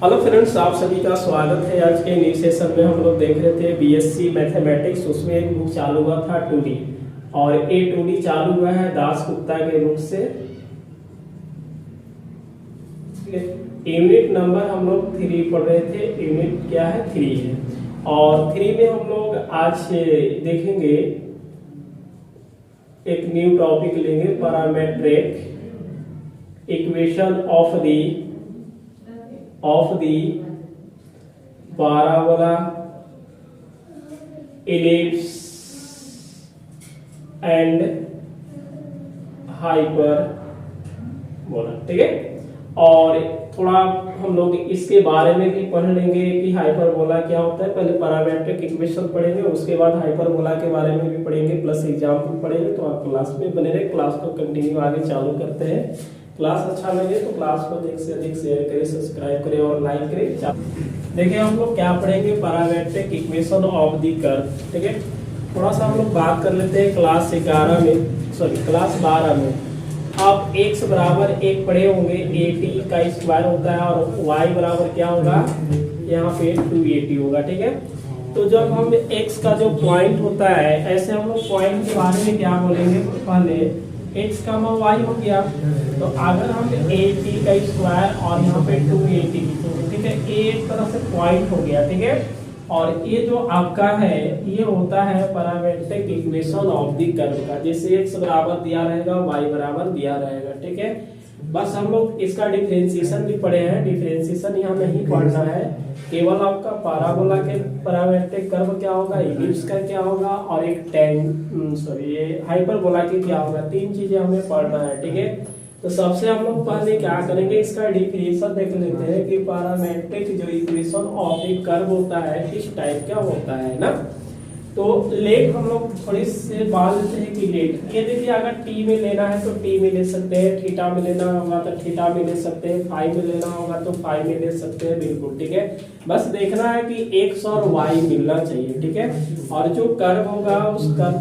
Hello friends, आप सभी का स्वागत है। आज के न्यू सेशन में हम लोग देख रहे थे बीएससी मैथमेटिक्स। उसमें एक बुक चालू हुआ था 2D, और ये 2D चालू हुआ है दास गुप्ता के बुक से। यूनिट नंबर हम लोग 3 पढ़ रहे थे। यूनिट क्या है? 3 है। और 3 में हम लोग आज देखेंगे एक न्यू टॉपिक लेंगे, parametric equation of the parabola, ellipse and hyperbola. ठीक है। और थोड़ा हम लोग इसके बारे में भी पढ़ लेंगे कि हाइपरबोला क्या होता है। पहले पैरामेट्रिक इक्वेशन पढ़ेंगे, उसके बाद हाइपरबोला के बारे में भी पढ़ेंगे, प्लस एग्जाम्पल पढ़ेंगे। तो आप क्लास में बने रहे। क्लास को कंटिन्यू आगे चालू करते हैं। क्लास अच्छा लगे तो क्लास को अधिक से अधिक शेयर करें, सब्सक्राइब करें और लाइक करें। देखिए हम लोग क्या पढ़ेंगे, parametric equation of the curve. ठीक है। थोड़ा सा हम लोग बात कर लेते हैं क्लास 12 में। आप x बराबर 1 पढ़े होंगे, AT का स्क्वायर होता है, और y बराबर क्या होगा, यहाँ पे 2AT होगा। ठीक है। तो जब हम x का जो पॉइंट होता है, ऐसे हम लोग पॉइंट के बारे में क्या बोलेंगे, पहले x का y हो गया। तो अगर हम AT का स्क्वायर और यहाँ पे 2AT, ठीक है, एक तरह से पॉइंट हो गया। ठीक है। और ये जो आपका है, ये होता है parametric equation of the curve का। जैसे x बराबर दिया रहेगा, y बराबर दिया रहेगा। ठीक है। बस हम लोग इसका डिफरेंशिएशन भी पढ़े हैं। डिफरेंशिएशन यहाँ नहीं पढ़ना है, केवल आपका पैराबोला के पैरामेट्रिक कर्व क्या होगा, इलिप्स का क्या होगा, और एक ये हाइपरबोला के क्या होगा। 3 चीजें हमें पढ़ना है। ठीक है। तो सबसे हम लोग पहले क्या करेंगे, इसका डिफिनेशन देख लेते हैं कि पैरामेट्रिक जो इक्वेशन ऑफ ए कर्व होता है किस टाइप का होता है ना। तो लेट हम लोग थोड़ी से बात लेते हैं कि लेट, ये देखिए अगर टी में लेना है तो टी में ले सकते हैं, थीटा में लेना होगा तो थीटा में ले सकते हैं, फाई में लेना होगा तो फाई में ले सकते हैं। बिल्कुल ठीक है। बस देखना है कि एक्स और वाई मिलना चाहिए। ठीक है। और जो कर्व होगा उस कर्व,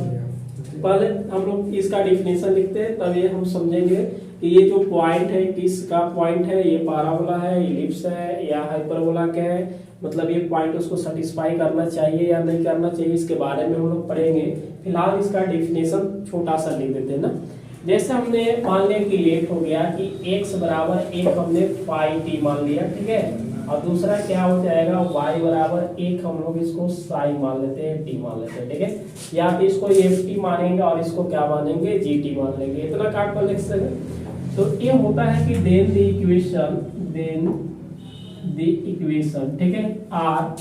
पहले हम लोग इसका डिफिनेशन लिखते हैं, तब ये हम समझेंगे कि ये जो पॉइंट है किसका पॉइंट है, ये पैराबोला है, इलिप्स है या हाइपरबोला का है। मतलब ये पॉइंट उसको सेटिस्फाई करना चाहिए या नहीं करना चाहिए, इसके बारे में हम लोग पढ़ेंगे। फिलहाल इसका डिफिनेशन छोटा सा लिख देते हैं ना। जैसे हमने मान लिया कि लेट हो गया कि x बराबर 1 हमने फाई टी मान लिया। ठीक है। और दूसरा क्या हो जाएगा, y बराबर 1 हम लोग इसको साई मान लेते हैं, टी मान लेते हैं। ठीक है। या तो इसको ft मानेंगे और इसको क्या मानेंगे, gt मान लेंगे। इतना काट कर लिख सकते। तो ये होता है कि देन द इक्वेशन, ठीक है, आर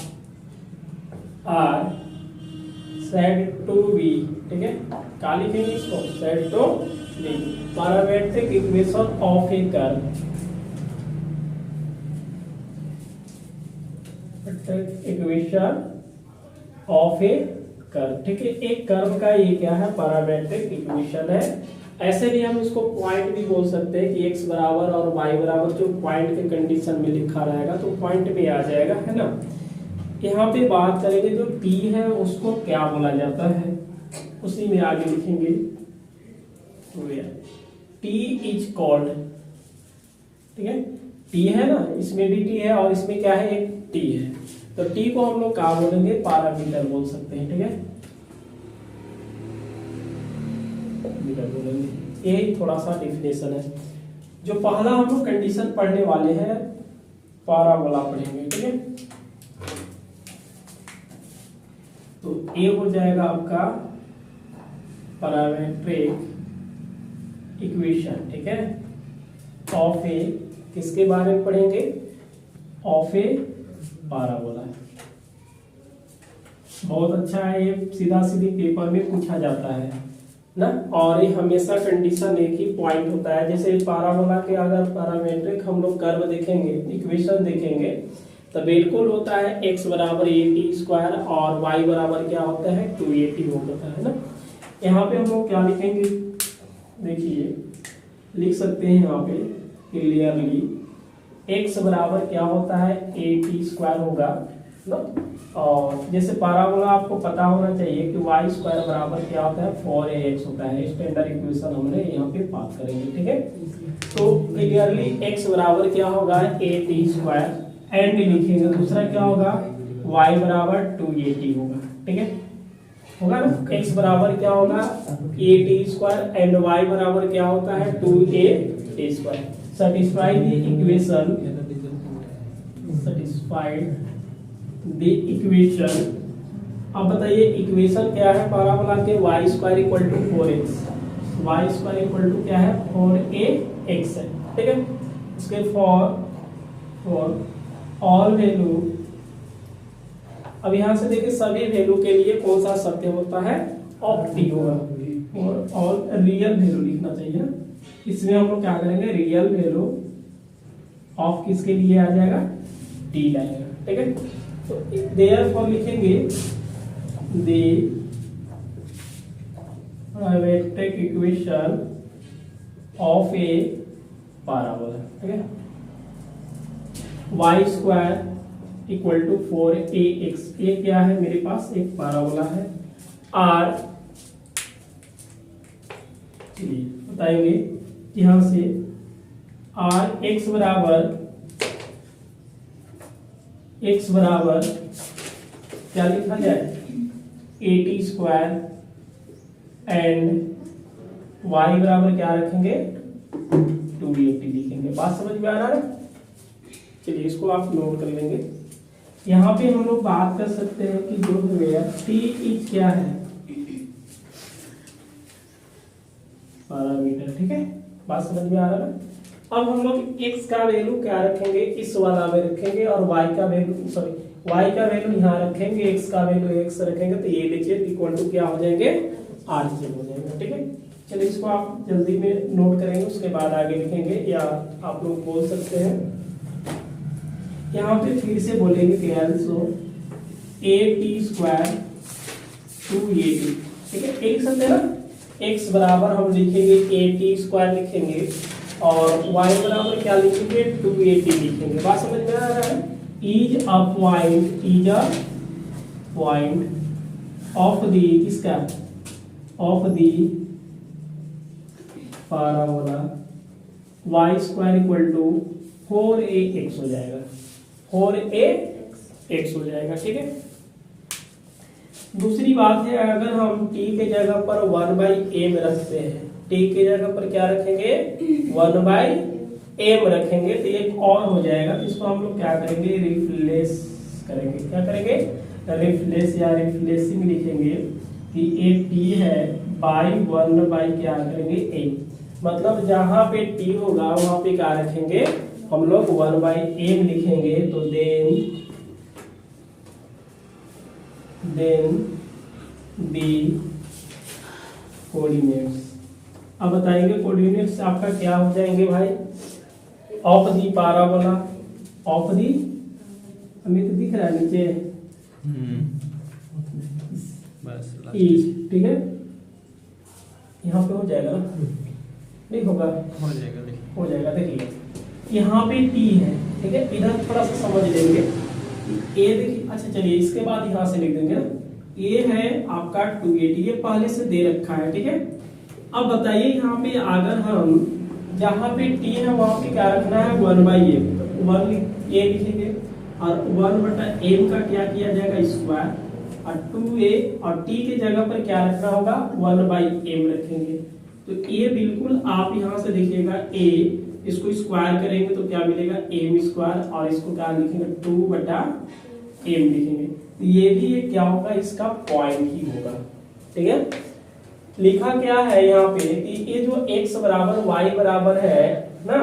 सेड टू बी, ठीक है, काली में इसको said to be parametric equation of a curve, equation of a curve. ठीक है। एक कर्व का ये क्या है, पैरामेट्रिक इक्वेशन है। ऐसे भी हम इसको पॉइंट भी बोल सकते हैं कि x बराबर और y बराबर जो पॉइंट के कंडीशन में लिखा रहेगा तो पॉइंट में आ जाएगा, है ना। यहाँ पे बात करेंगे जो t है उसको क्या बोला जाता है, उसी में आगे लिखेंगे। t इज कॉल्ड, ठीक है, t है ना, इसमें भी t है और इसमें क्या है, एक t है। तो t को हम लोग क्या बोलेंगे, पैरामीटर बोल सकते हैं। ठीक है। ये थोड़ा सा डिफिनेशन है। जो पहला हम लोग कंडीशन पढ़ने वाले हैं, पैराबोला पढ़ेंगे। ठीक है। तो ये हो जाएगा आपका पैरामेट्रिक इक्वेशन, ठीक है, ऑफ ए, किसके बारे में पढ़ेंगे, ऑफ ए पैराबोला। बहुत अच्छा है ये, सीधा सीधी पेपर में पूछा जाता है ना। और ये हमेशा कंडीशन एक ही पॉइंट होता है। जैसे पैराबोला के अगर पैरामेट्रिक हम लोग कर्व देखेंगे, इक्वेशन देखेंगे, तो बिल्कुल होता है x बराबर AT स्क्वायर और y बराबर क्या होता है, 2AT होता है ना। यहाँ पे हम लोग क्या लिखेंगे, देखिए लिख सकते हैं यहाँ पे क्लियरली, x बराबर क्या होता है, AT स्क्वायर होगा ना। और जैसे पैराबोला आपको पता होना चाहिए कि y स्क्वायर बराबर क्या होता है, 4ax होता है। स्टैंडर्ड इक्वेशन हमने यहाँ पे बात करेंगे। ठीक है। तो क्लियरली x बराबर क्या होगा, AT स्क्वायर एंड लिखेंगे, दूसरा क्या होगा y बराबर 280 होगा, ठीक है, होगा ना। x बराबर क्या होगा a स्क्वायर एंड y बराबर क्या होता है 2a square. Satisfy the equation, satisfied the equation. अब बताइए इक्वेशन क्या है पैराबोला के, y square equal to 4x, y square equal to क्या है 4ax है, ठीक है। इसके फॉर ऑल वैल्यू, अब यहां से देखिए सभी वैल्यू के लिए कौन सा सत्य होता है, ऑफ टी होगा, और ऑल रियल वैल्यू लिखना चाहिए ना। इसमें हम लोग क्या करेंगे, रियल वैल्यू ऑफ किसके लिए आ जाएगा, टी लाएगा, ठीक है। तो देयरफॉर लिखेंगे the quadratic equation of A parabola, ठीक है। y square equal to 4ax, ये क्या है मेरे पास एक पैराबोला है। r चलिए बताएंगे यहां से r x बराबर क्या लिखा जाए 80 स्क्वायर एंड y बराबर क्या रखेंगे 280 लिखेंगे। बात समझ में आ रहा है? चलिए इसको आप नोट कर लेंगे। यहाँ पे हम लोग बात कर सकते हैं कि जो है टी इज क्या है पैरामीटर, ठीक है, बात समझ में आ रहा है। अब हम लोग x का वैल्यू क्या रखेंगे, इस वाला में रखेंगे, और y का वैल्यू सॉरी y का वैल्यू यहाँ रखेंगे, x का वैल्यू x रखेंगे, तो ये लीजिए इक्वल टू क्या हो जाएंगे r हो जाएगा, ठीक है। चलिए इसको आप जल्दी में नोट करेंगे, उसके बाद आगे लिखेंगे, या आप लोग बोल सकते हैं यहाँ पे फिर से बोलेंगे कि also a स्क्वायर 2a, ठीक है, एक साथ है ना। x बराबर हम लिखेंगे a स्क्वायर लिखेंगे, और y बराबर क्या लिखेंगे 2a लिखेंगे। बात समझ में आ रहा है? Is a point of the किसका, of the parabola y square equal to 4ax हो जाएगा, 4ax हो जाएगा, ठीक है। दूसरी बात है, अगर हम t के जगह पर 1/m रखते हैं, t के जगह पर क्या रखेंगे 1/m रखेंगे, तो एक और हो जाएगा। तो इसको हम लोग क्या करेंगे रिप्लेस करेंगे, क्या करेंगे रिप्लेस या रिप्लेसिंग लिखेंगे कि a t है बाई 1/ क्या करेंगे m, मतलब जहां पे t होगा वहां पे क्या रखेंगे हम लोग 1/m लिखेंगे। तो देन दी कोऑर्डिनेट्स, अब बताएंगे कोऑर्डिनेट्स आपका क्या हो जाएंगे भाई, of the parabola, of the हमें तो दिख रहा है नीचे बस ठीक है, यहाँ पे हो जाएगा ना, नहीं होगा हो जाएगा देखिए यहाँ पे t है, ठीक है, इधर थोड़ा सा समझ लेंगे a देखिए। अच्छा चलिए इसके बाद यहाँ से लिख देंगे ना, a है आपका 280, ये पहले से दे रखा है, ठीक है। अब बताइए यहाँ पे अगर हम जहाँ पे t है वहां पे क्या रखना है 1/m, 1 a लिखेंगे, और 1/m का क्या किया जाएगा स्क्वायर, और 2a और t के जगह पर क्या रखना होगा 1/m रखेंगे। तो a बिल्कुल आप यहाँ से देखिएगा a, इसको स्क्वायर करेंगे तो क्या मिलेगा m स्क्वायर, और इसको क्या लिखेंगे 2/m लिखेंगे। तो ये भी ये क्या होगा इसका पॉइंट ही होगा, ठीक है। लिखा क्या है यहाँ पे कि ये जो x बराबर y बराबर है ना,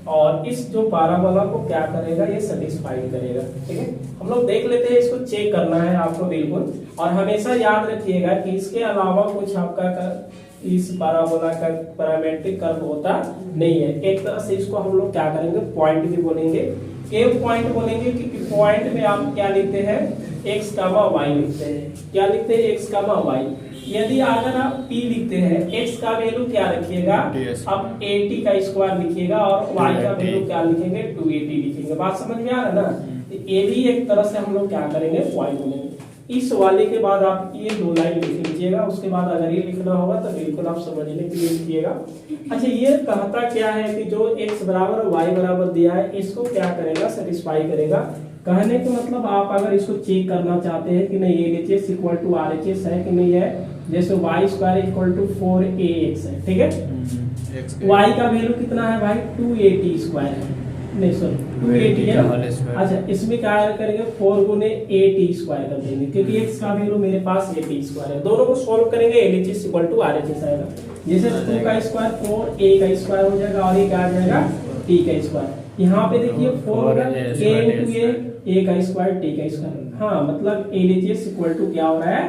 और इस जो पैराबोला को क्या करेगा ये सेटिस्फाई करेगा, ठीक है। हम लोग देख लेते हैं, इसको चेक करना है आपको बिल्कुल, और हमेशा याद रखिएगा कि इसके अलावा कुछ आपका इस पैराबोला का पैरामेट्रिक कर्व होता नहीं है। एक तरह से इसको हम लोग क्या करेंगे पॉइंट भी बोलेंगे, केव पॉइंट बोलेंगे, क्योंकि पॉइंट में आप क्या लिखते हैं x, y लिखते हैं, क्या लिखते हैं x, y। यदि अगर आप p लिखते हैं, x का वैल्यू क्या रखिएगा आप 80 का स्क्वायर लिखिएगा, और y का वैल्यू क्या लिखेंगे 280 लिखेंगे। बात समझ में आ रहा है ना। ये भी एक तरह से हम लोग क्या करेंगे पॉइंट बोलेंगे। इस वाले के बाद आप ये 2 लाइन लिख लीजिएगा, उसके बाद अगर ये लिखना होगा तो बिल्कुल आप समझने के लिए लिखिएगा। अच्छा, ये कहता क्या है कि जो x बराबर और y बराबर दिया है इसको क्या करेगा, सेटिस्फाई करेगा। कहने का मतलब आप अगर इसको चेक करना चाहते हैं कि नहीं LHS इक्वल टू RHS है कि नहीं है, जैसे y square equal to 4ax है, ठीक है। y का वैल्यू कितना है भाई, 280 स्क्वायर है, नहीं सॉरी 280 है। अच्छा, इसमें क्या करेंगे 4 गुने 80 स्क्वायर कर देंगे, क्योंकि x का वैल्यू मेरे पास 80 स्क्वायर है। दोनों को सॉल्व करेंगे, LHS इक्वल टू RHS आएगा। जैसे 2 का स्क्वायर 4, a का स्क्वायर हो जाएगा और ये क्या आ जाएगा t का स्क्वायर। यहाँ पे देखिए 4 होगा a का स्क्वायर t का स्क्वायर। हाँ, मतलब LHS इक्वल टू क्या हो रहा है,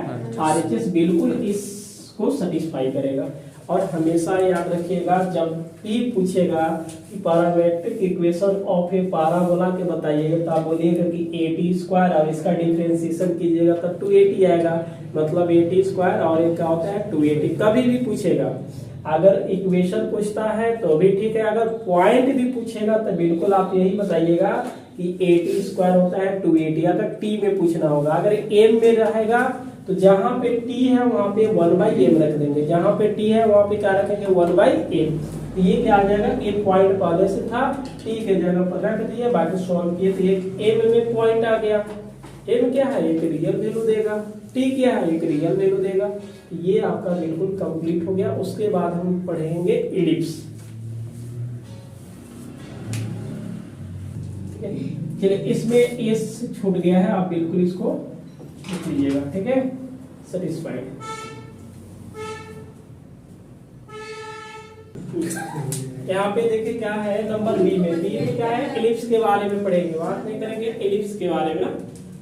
RHS बिल्कुल इसको सेटिस्फाई करेगा। और हमेशा याद रखिएगा जब भी पूछेगा कि parametric equation of A parabola के बताइएगा तो आप बोलिएगा कि 80 स्क्वायर और इसका डिफरेंशिएशन कीजिएगा तो 280 आएगा, मतलब 80 स्क्वायर और एक क्या होता है 280। कभी भी पूछेगा, अगर इक्वेशन पूछता है तो भी ठीक है, अगर पॉइंट भी पूछेगा तो बिल्कुल आप यही बताइएगा कि 80 स्क्वायर होता है 280। अगर टी में पूछना होगा, अगर एम में रहेगा तो जहां पे t है वहां पे 1/m रख देंगे, जहां पे t है वहां पे क्या रखेंगे 1/m। तो ये क्या आ जाएगा, एक पॉइंट पहले से था t के जगह पर रख दिए, बाकी सॉल्व किए तो एक m में पॉइंट आ गया। m क्या है, एक रियल वैल्यू देगा, t क्या है एक रियल वैल्यू देगा। ये आपका बिल्कुल कंप्लीट हो गया। उसके बाद हम पढ़ेंगे इलिप्स। चलिए, इसमें s छूट गया है, आप बिल्कुल इसको लिख लीजिएगा, ठीक है, सेटिस्फाइड। यहाँ पे देखिए क्या है नंबर बी में क्या है, एलिप्स के बारे में पढ़ेंगे, बात नहीं करेंगे एलिप्स के बारे में ना।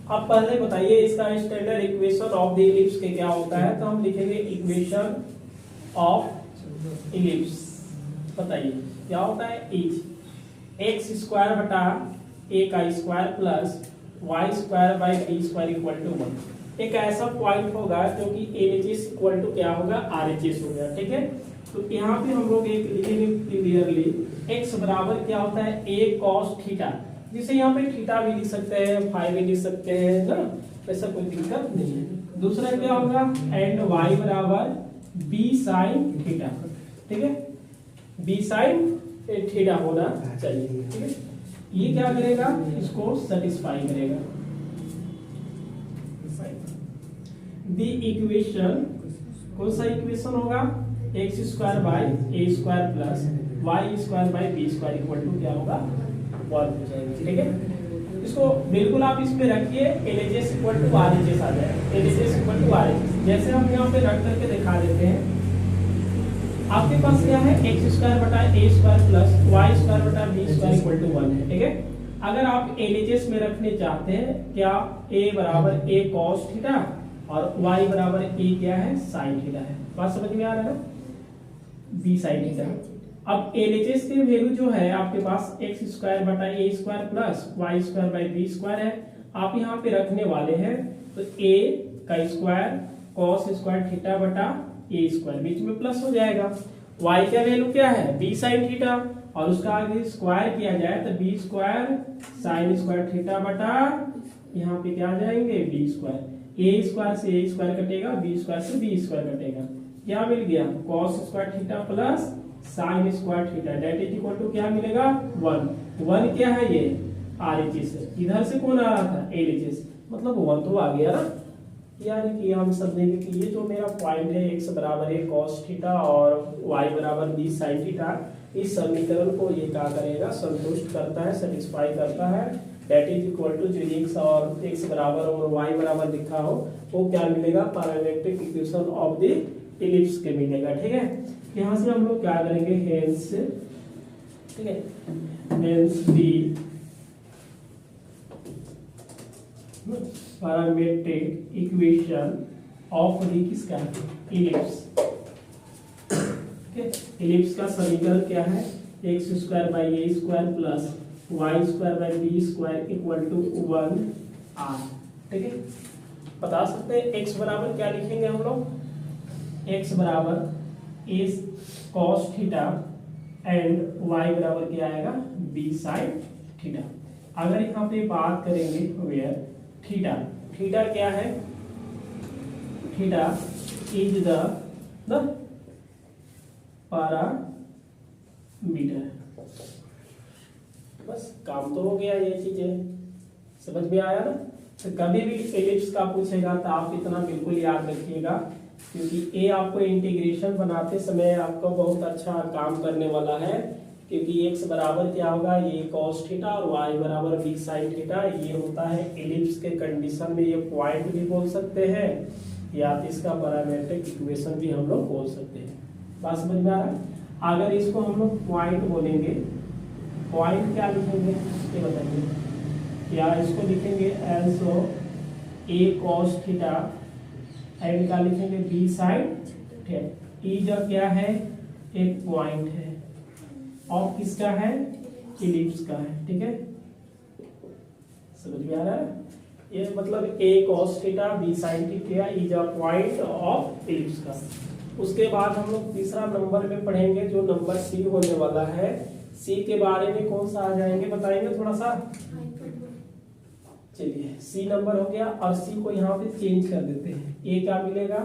आप पहले बताइए इसका standard equation of the ellipse के क्या होता है, तो हम लिखेंगे इक्वेशन ऑफ एलिप्स। बताइए क्या होता है, इज एक्स स्क्वायर बटा ए का square plus y square by b square equal to 1। एक ऐसा पॉइंट होगा जो कि LHS इक्वल टू क्या होगा, RHS हो गया, ठीक है। तो यहाँ पे हम लोग एक लिखेंगे क्लियरली, x बराबर क्या होता है a cos थीटा, जिसे यहाँ पे थीटा भी लिख सकते हैं, फाई भी लिख सकते हैं ना, ऐसा कोई दिक्कत नहीं है। दूसरा क्या होगा, एंड y बराबर b sin थीटा, ठीक है, b sin थीटा होना चाहिए, ठीक है। ये क्या करेगा, इसको सेटिस्फाई करेगा। दी इक्वेशन, कौन सा इक्वेशन होगा, x square by a square plus y square by b square equal to क्या होगा 1 हो जाएगा, ठीक है। इसको बिल्कुल आप इसमें रखिए, LHS इक्वल टू RHS आ जाएगा, LHS इक्वल टू RHS। जैसे हम यहाँ पे रख करके दिखा देते हैं, आपके पास क्या है एक्स स्क्वायर बटा a square plus y square बटा बी स्क्वायर इक्वल टू 1 है, ठीक है। अगर आप LHS में रखने चाहते हैं, क्या a बराबर a cos थीटा और y बराबर a क्या है sin थीटा है, बात समझ में आ रहा है ना, b sin थीटा। अब LHS के वैल्यू जो है आपके पास एक्स स्क्वायर बटा a square plus y square by b square है, आप यहाँ पे रखने वाले हैं तो a का स्क्वायर cos स्क्वायर थीटा बटा ए स्क्वायर, बीच में प्लस हो जाएगा। y का वैल्यू क्या है b sin थीटा, और उसका आगे स्क्वायर किया जाए तो b square sin square theta बटा यहाँ पे क्या आ जाएंगे b स्क्वायर, ए स्क्वायर से ए स्क्वायर कटेगा, बी स्क्वायर से बी स्क्वायर कटेगा, क्या मिल गया cos square theta plus sin square theta, that is equal to क्या मिलेगा 1 क्या है ये RHS है, इधर से कौन आ रहा था LHS, मतलब 1 तो आ गया ना। यानी कि हम समझेंगे कि ये जो मेरा पॉइंट है x बराबर है cos थीटा और y बराबर b sin थीटा, इस समीकरण को ये क्या करेगा, संतुष्ट करता है, सेटिस्फाई करता है। दैट इज इक्वल टू जो x और x बराबर और y बराबर लिखा हो वो क्या मिलेगा, parametric equation of the ellipse के मिलेगा, ठीक है। यहाँ से हम लोग क्या करेंगे, हेंस, ठीक है, hence the parametric equation of the किसका, इलिप्स, ठीक है। इलिप्स का समीकरण क्या है, x square by a square plus y square by b square equal to 1r, ठीक है। बता सकते हैं x बराबर क्या लिखेंगे हम लोग, x बराबर a cos theta and y बराबर क्या आएगा b sin थीटा। अगर यहाँ पे बात करेंगे वेयर थीटा, थीटा क्या है थीटा इज द पैरामीटर। बस काम तो हो गया, ये चीजें समझ में आया ना। तो कभी भी एलिप्स का पूछेगा तो आप इतना बिल्कुल याद रखिएगा, क्योंकि ये आपको इंटीग्रेशन बनाते समय आपको बहुत अच्छा काम करने वाला है। क्योंकि x बराबर क्या होगा, ये cos थीटा और y बराबर b sin थीटा, ये होता है एलिप्स के कंडीशन में। ये पॉइंट भी बोल सकते हैं या तो इसका पैरामीट्रिक इक्वेशन भी हम लोग बोल सकते हैं। बात समझ में आ रहा है। अगर इसको हम लोग पॉइंट बोलेंगे, पॉइंट क्या लिखेंगे ये बताइए, क्या इसको लिखेंगे as a cos theta and क्या लिखेंगे b sin थीटा। ई जो क्या है, एक पॉइंट है और किसका है, इलिप्स का है। ठीक है, समझ में आ रहा है। ये मतलब a cos theta b sin theta is a point of ellipse का। उसके बाद हम लोग तीसरा नंबर में पढ़ेंगे जो नंबर सी होने वाला है। सी के बारे में कौन सा आ जाएंगे बताएंगे थोड़ा सा। चलिए सी नंबर हो गया और सी को यहाँ पे चेंज कर देते हैं। ए क्या मिलेगा,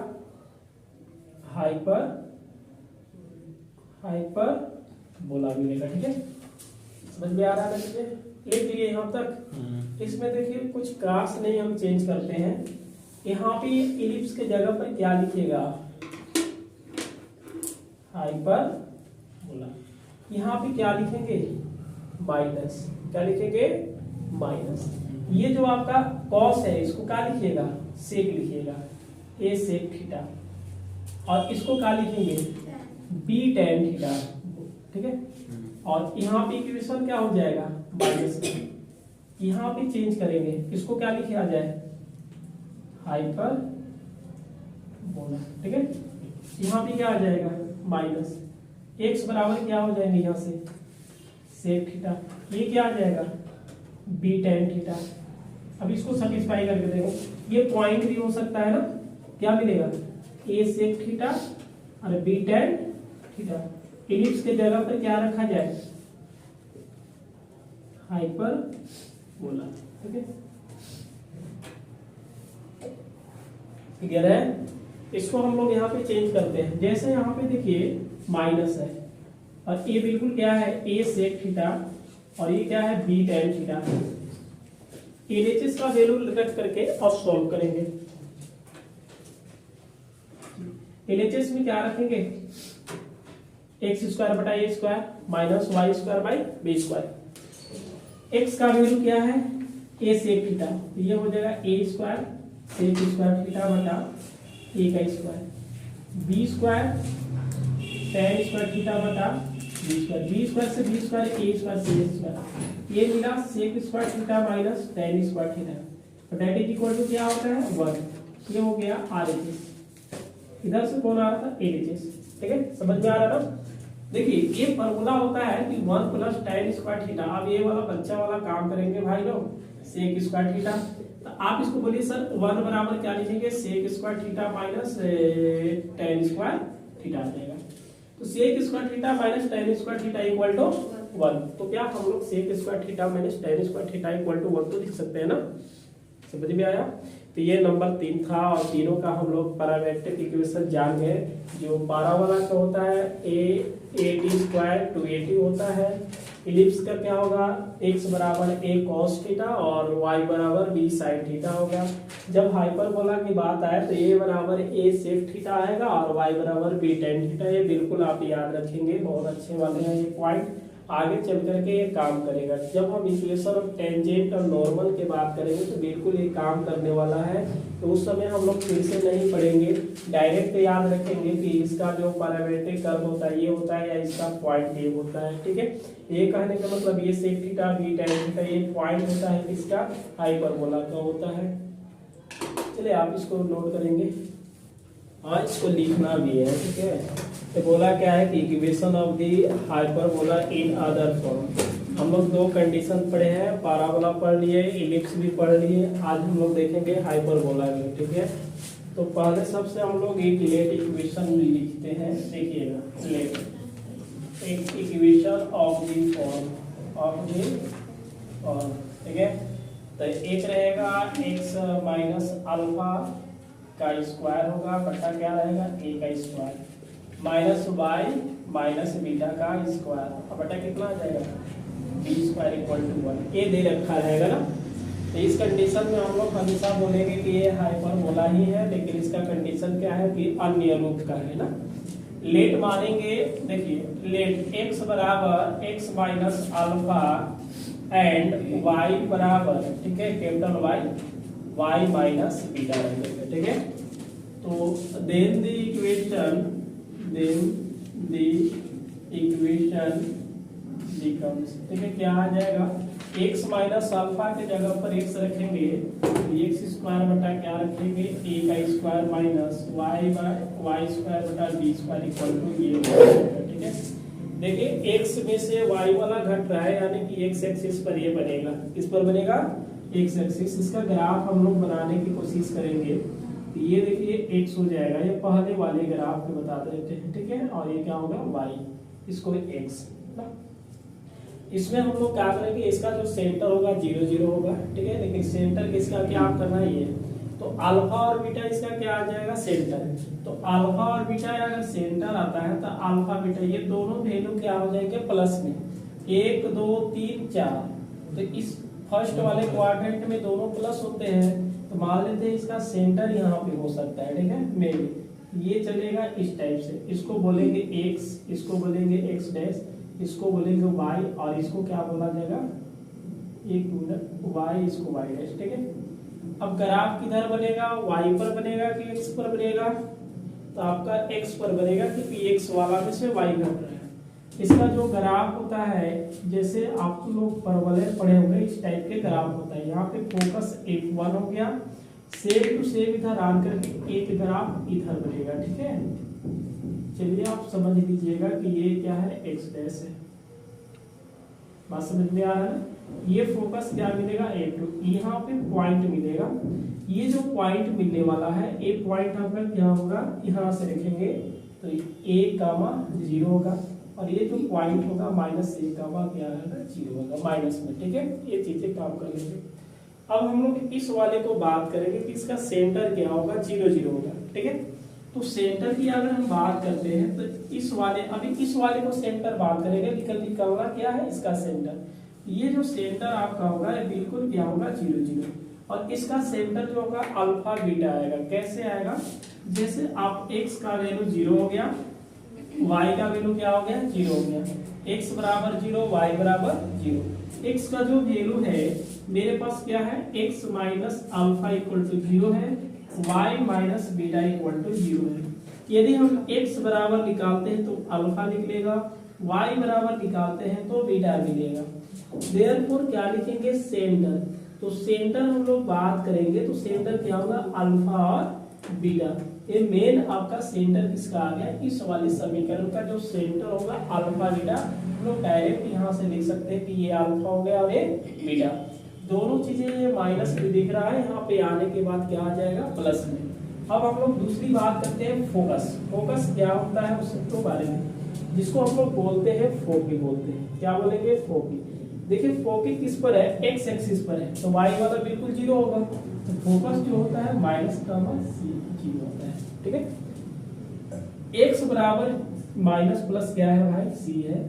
हाइपर बोला मिलेगा। ठीक है, समझ में आ रहा है बच्चे, लिख लिए यहाँ तक। इसमें देखिए कुछ क्रॉस नहीं हम चेंज करते हैं। यहाँ पे इलिप्स के जगह पर क्या लिखिएगा, हाइपर बोला। यहाँ पे क्या लिखेंगे, माइनस। क्या लिखेंगे, माइनस। ये जो आपका कॉस है इसको क्या लिखिएगा, सेक लिखिएगा, ए सेक थीटा। और इसको क्या लिखेंगे, बी टेन थीटा। ठीक है, और यहाँ पे इक्वेशन क्या हो जाएगा, माइनस। यहाँ पे चेंज करेंगे, इसको क्या लिखा जाए, हाइपर बोला। ठीक है, यहाँ पे क्या आ जाएगा, माइनस। एक्स बराबर क्या हो जाएंगे यहाँ से, सेक थीटा। ये क्या आ जाएगा, बी टेन थीटा। अब इसको सेटिस्फाई करके देखो, ये पॉइंट भी हो सकता है ना। क्या मिलेगा, ए सेक थीटा और बी टेन थीटा। इलिप्स के जगह पर क्या रखा जाए, हाइपर बोला। ठीक है, क्लियर है। इसको हम लोग यहाँ पे चेंज करते हैं। जैसे यहाँ पे देखिए माइनस है और ये बिल्कुल क्या है, ए सेक थीटा और ये क्या है, बी टेन थीटा। एलएचएस का वैल्यू रख करके और सॉल्व करेंगे। एलएचएस में क्या रखेंगे, एक्स स्क्वायर बटा a square minus y square by b square. X का वैल्यू क्या है, ए सेक थीटा, ये हो जाएगा a square sec square theta बटा ए का स्क्वायर। B square tan square theta बटा बी स्क्वायर। बी स्क्वायर से बी स्क्वायर, ए स्क्वायर से ए स्क्वायर। ये मिला sec square theta minus tan square theta, तो डेट इज इक्वल टू क्या होता है, 1। ये हो गया आरएचएस। इधर से कौन आ रहा था, एलएचएस। ठीक है, समझ में आ रहा था। देखिए ये फॉर्मूला होता है कि 1 प्लस टेन स्क्वायर थीटा। अब ये वाला बच्चा वाला काम करेंगे भाई लोग, सेक स्क्वायर थीटा। तो आप इसको बोलिए सर 1 बराबर क्या लिखेंगे, sec square theta minus tan square theta आ जाएगा। तो sec square theta minus tan square theta equal to 1। तो क्या हम लोग sec square theta minus tan square theta equal to 1 तो लिख सकते हैं ना। समझ में आया। तो ये नंबर 3 था और तीनों का हम लोग पैरामीट्रिक इक्वेशन जान गए। जो पारा वाला का होता है a t square two a t होता है। इलिप्स का क्या होगा, x बराबर a cos थीटा और y बराबर b sin थीटा होगा। जब हाइपरबोला की बात आए तो a बराबर a sec थीटा आएगा और y बराबर b tan थीटा। ये बिल्कुल आप याद रखेंगे, बहुत अच्छे वाले हैं ये पॉइंट, आगे चल करके ये काम करेगा। जब हम इक्वेशन ऑफ टेंजेंट और नॉर्मल की बात करेंगे तो बिल्कुल ये काम करने वाला है। तो उस समय हम लोग फिर से नहीं पढ़ेंगे, डायरेक्ट याद रखेंगे कि इसका जो पैरामीट्रिक कर्व होता है ये होता है या इसका पॉइंट ये होता है। ठीक है, ये कहने का मतलब ये sec theta b tan theta ये पॉइंट होता है, इसका हाइपरबोला का होता है। चलिए आप इसको नोट करेंगे और इसको लिखना भी है। ठीक है, तो बोला क्या है कि equation of the hyperbola in other form. हम लोग दो कंडीशन पढ़े हैं, पैराबोला पढ़ लिए, इलिप्स भी पढ़ लिए। आज हम लोग देखेंगे हाइपरबोला भी। ठीक है, तो पहले सबसे हम लोग एक लेट इक्वेशन लिखते हैं। देखिएगा लेट एक इक्वेशन ऑफ द फॉर्म ठीक है। तो एक रहेगा x माइनस अल्फा का स्क्वायर होगा बटा क्या रहेगा ए का square minus y minus beta का स्क्वायर और बटा कितना आ जाएगा बी स्क्वायर इक्वल टू 1। ये दे रखा रहेगा ना। तो इस कंडीशन में हम लोग हमेशा बोलेंगे कि ये हाइपरबोला ही है, लेकिन इसका कंडीशन क्या है कि अन्य रूप का है ना। लेट मानेंगे, देखिए लेट x बराबर x minus alpha and y बराबर, ठीक है, कैपिटल y माइनस बीटा रहेगा, ठीक है। तो देन द इक्वेशन बिकम्स, ठीक है, क्या आ जाएगा x माइनस अल्फा के जगह पर x रखेंगे तो x स्क्वायर बटा क्या रखेंगे a का स्क्वायर माइनस y स्क्वायर बटा b स्क्वायर इक्वल टू ये, ठीक है। देखिए x में से y वाला घट रहा है, यानी कि x एक्सिस पर ये बनेगा, किस पर बनेगा x एक्सिस। इसका ग्राफ हम लोग बनाने की कोशिश करेंगे तो ये देखिए x हो जाएगा, ये पहले वाले ग्राफ में बता देते हैं, ठीक है। और ये क्या होगा y, इसको x ना। इसमें हम लोग क्या करेंगे, इसका जो सेंटर होगा 0 0 होगा, ठीक है। लेकिन सेंटर किसका क्या करना है ये, तो अल्फा और बीटा इसका क्या आ जाएगा सेंटर। तो अल्फा और बीटा अगर सेंटर आता है तो अल्फा बीटा ये दोनों वैल्यू क्या हो जाएंगे प्लस में, 1 2 3 4। तो इस फर्स्ट वाले क्वाड्रेंट में दोनों प्लस होते हैं, तो मान लेते हैं इसका सेंटर यहाँ पे हो सकता है, ठीक है। मे ये चलेगा इस टाइप से, इसको बोलेंगे x, इसको बोलेंगे x डैश, इसको बोलेंगे y और इसको क्या बोला जाएगा, एक मिनट, y, इसको y डैश, ठीक है। अब ग्राफ किधर बनेगा, y पर बनेगा कि x पर बनेगा, तो आपका x पर बनेगा क्योंकि x वाला में से y घट रहा है। इसका जो ग्राफ होता है, जैसे आप लोग परवलय पढ़े होंगे, इस टाइप के ग्राफ होता है। यहाँ पे फोकस F1 हो गया, सेम टू सेम इधर आन करके एक ग्राफ इधर बनेगा, ठीक है। चलिए आप समझ लीजिएगा कि ये क्या है x डैश है, बात समझ में आ रहा है। ये फोकस क्या मिलेगा F2, यहाँ पे पॉइंट मिलेगा। ये जो पॉइंट मिलने वाला है, ए पॉइंट आपका क्या होगा, यहाँ से रखेंगे तो a कामा 0 होगा, और ये जो पॉइंट होगा माइनस a कामा क्या होगा 0 होगा माइनस में, ठीक है। ये चीजें काम कर लेंगे। अब हम लोग इस वाले को बात करेंगे कि इसका सेंटर क्या होगा, 0 0 होगा, ठीक है। तो सेंटर की अगर हम बात करते हैं तो इस वाले, अभी इस वाले को सेंटर बात करेंगे, निकलना क्या है इसका सेंटर। ये जो सेंटर आपका होगा ये बिल्कुल क्या होगा 0 0, और इसका सेंटर जो होगा अल्फा बीटा आएगा। कैसे आएगा, जैसे आप x का वैल्यू 0 हो गया, y का वैल्यू क्या हो गया 0 हो गया, x बराबर 0 y बराबर 0। x का जो वैल्यू है मेरे पास क्या है, x minus alpha equal to 0 है, y minus beta equal to 0 है। यदि हम x बराबर निकालते हैं तो अल्फा निकलेगा, y बराबर निकालते हैं तो बीटा मिलेगा। देयरफॉर क्या लिखेंगे सेंटर, तो सेंटर हम लोग बात करेंगे तो सेंटर क्या होगा अल्फा और बीटा। ये मेन आपका सेंटर किसका आ गया, इस वाले समीकरण का जो सेंटर होगा अल्फा बीटा। हम लोग डायरेक्ट यहाँ से लिख सकते हैं कि ये अल्फा हो गया और ये बीटा। दोनों चीजें ये माइनस में दिख रहा है, यहाँ पे आने के बाद क्या आ जाएगा प्लस में। अब हम लोग दूसरी बात करते हैं फोकस। फोकस क्या होता है उसके बारे में, जिसको हम लोग बोलते हैं फोकी बोलते हैं। क्या बोलेंगे फोकी। देखिए फोकी किस पर है, एक्स एक्सिस पर है, तो वाई वाला बिल्कुल 0 होगा। तो फोकस जो होता है माइनस कामा सी 0 होता है, ठीक है। एक्स बराबर माइनस प्लस क्या है भाई सी है,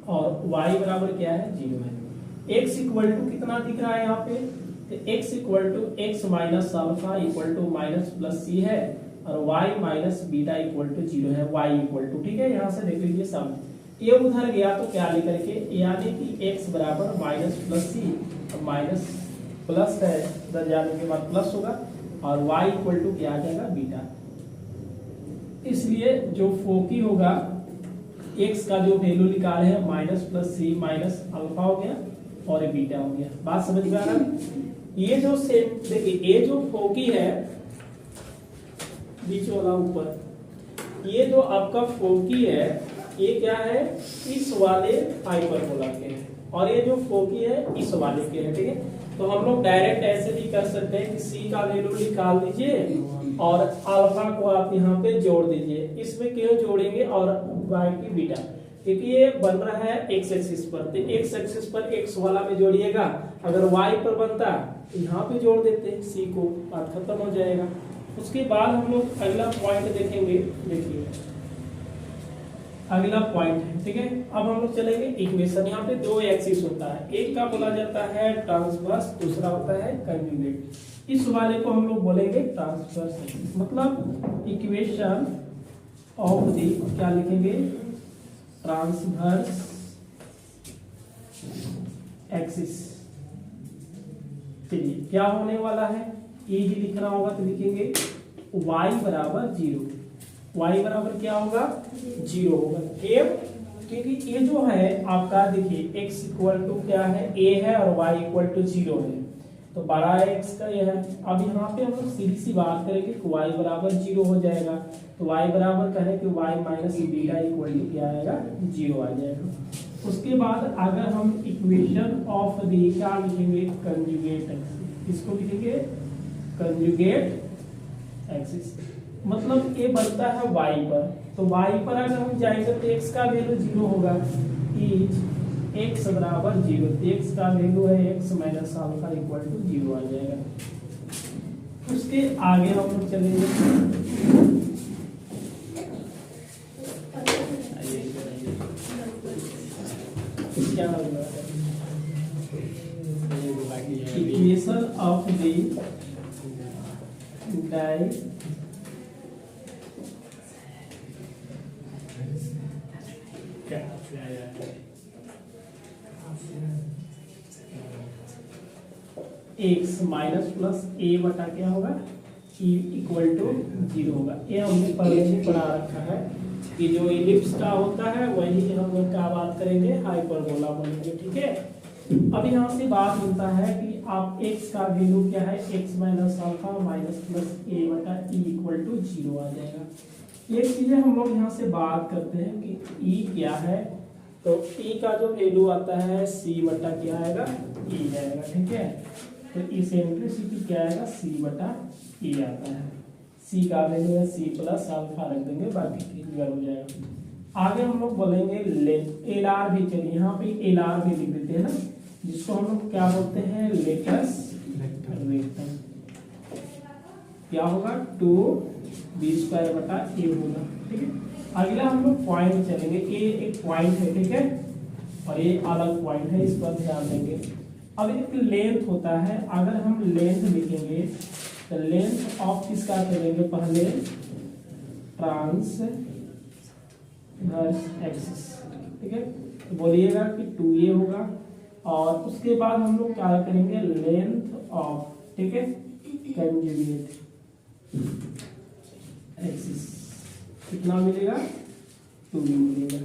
और वाई बराबर क्या है 0 है। x इक्वल टू कितना दिख रहा है यहाँ पे, तो x equal to x minus alpha equal to minus plus C है, और y minus beta equal to 0 है, y इक्वल टू, ठीक है। यहाँ से देख लीजिए सम, ये उधर गया तो क्या लिख करके, यानी कि x बराबर माइनस प्लस सी, माइनस प्लस है उधर जाने के बाद प्लस होगा, और y इक्वल टू क्या आ जाएगा बीटा। इसलिए जो फोकी होगा x का जो वैल्यू निकाले हैं माइनस प्लस सी माइनस अल्फा हो गया और ये बीटा हो गया। बात समझ में आ रहा है। ये जो सेम देखिए, ये जो फोकी है बीच वाला ऊपर, ये जो आपका फोकी है ये क्या है, इस वाले हाइपरबोला के है, और ये जो फोकी है इस वाले के है, ठीक है। तो हम लोग डायरेक्ट ऐसे भी कर सकते हैं कि सी का वैल्यू निकाल दीजिए और अल्फा को आप यहाँ पे जोड़ दीजिए। इसमें क्यों जोड़ेंगे, और वाई की बीटा, क्योंकि ये बन रहा है एक्स एक्सिस पर, तो एक्स एक्सिस पर एक्स वाला में जोड़िएगा। अगर वाई पर बनता तो यहाँ पे जोड़ देते सी को, बात खत्म हो जाएगा। उसके बाद हम लोग अगला पॉइंट देखेंगे। देखिए अगला पॉइंट है, ठीक है। अब हम लोग चलेंगे इक्वेशन। यहाँ पे दो एक्सिस होता है, एक का बोला जाता है ट्रांसवर्स, दूसरा होता है कंजुगेट। इस वाले को हम लोग बोलेंगे ट्रांसवर्स एक्सिस। मतलब इक्वेशन ऑफ दी क्या लिखेंगे, ट्रांसवर्स एक्सिस। चलिए क्या होने वाला है, इजी लिखना होगा तो लिखेंगे y बराबर 0। y बराबर क्या होगा, 0 होगा। क्यों, क्योंकि ये जो है आपका देखिए x इक्वल टू क्या है, a है और y इक्वल टू 0 है, तो बड़ा x का ये है। अब यहाँ पे हम लोग सीधी सी बात करेंगे कि y बराबर 0 हो जाएगा, तो y बराबर कहें कि y minus beta equal to क्या आएगा, 0 आ जाएगा। उसके बाद अगर हम इक्वेशन ऑफ दी क्या लिखेंगे, कंजुगेट एक्सिस। इसको लिखेंगे कंजुगेट एक्सिस। मतलब ये बनता है y पर, तो y पर अगर हम जाएंगे तो x का वैल्यू 0 होगा, इज x बराबर 0, तो x का वैल्यू है x minus alpha equal to 0 आ जाएगा। उसके आगे हम लोग चलेंगे, क्या होगा, equation of the x minus plus a बटा क्या होगा, ई इक्वल टू 0 होगा। ये हमने पहले ही पढ़ा रखा है कि जो इलिप्स का होता है वही हम लोग क्या बात करेंगे, हाइपरबोला बोलेंगे, ठीक है। अब यहाँ से बात मिलता है कि आप x का वैल्यू क्या है, x minus alpha minus plus a बटा ई इक्वल टू 0 आ जाएगा। ये चीजें हम लोग यहाँ से बात करते हैं कि e क्या है, तो e का जो वैल्यू आता है c बटा क्या आएगा, e आएगा, ठीक है। तो इसेंट्रिसिटी क्या आएगा, c बटा e आता है। c का वैल्यू है c प्लस अल्फा रख देंगे, बाकी क्लियर हो जाएगा। आगे हम लोग बोलेंगे एल आर भी। चलिए यहाँ पे एल आर भी लिख देते हैं ना, जिसको हम लोग क्या बोलते हैं, लेटस वेक्टर। क्या होगा, 2b² बटा a होगा, ठीक है। अगला हम लोग पॉइंट चलेंगे, ए एक पॉइंट है, ठीक है, और ये अलग पॉइंट है, इस पर ध्यान देंगे। अब एक लेंथ होता है, अगर हम लेंथ लिखेंगे तो लेंथ ऑफ किसका करेंगे, पहले ट्रांसवर्स एक्सिस, ठीक है। तो बोलिएगा कि 2a होगा, और उसके बाद हम लोग क्या करेंगे, लेंथ ऑफ, ठीक है, कंजुगेट एक्सिस। कितना मिलेगा, 2b मिलेगा।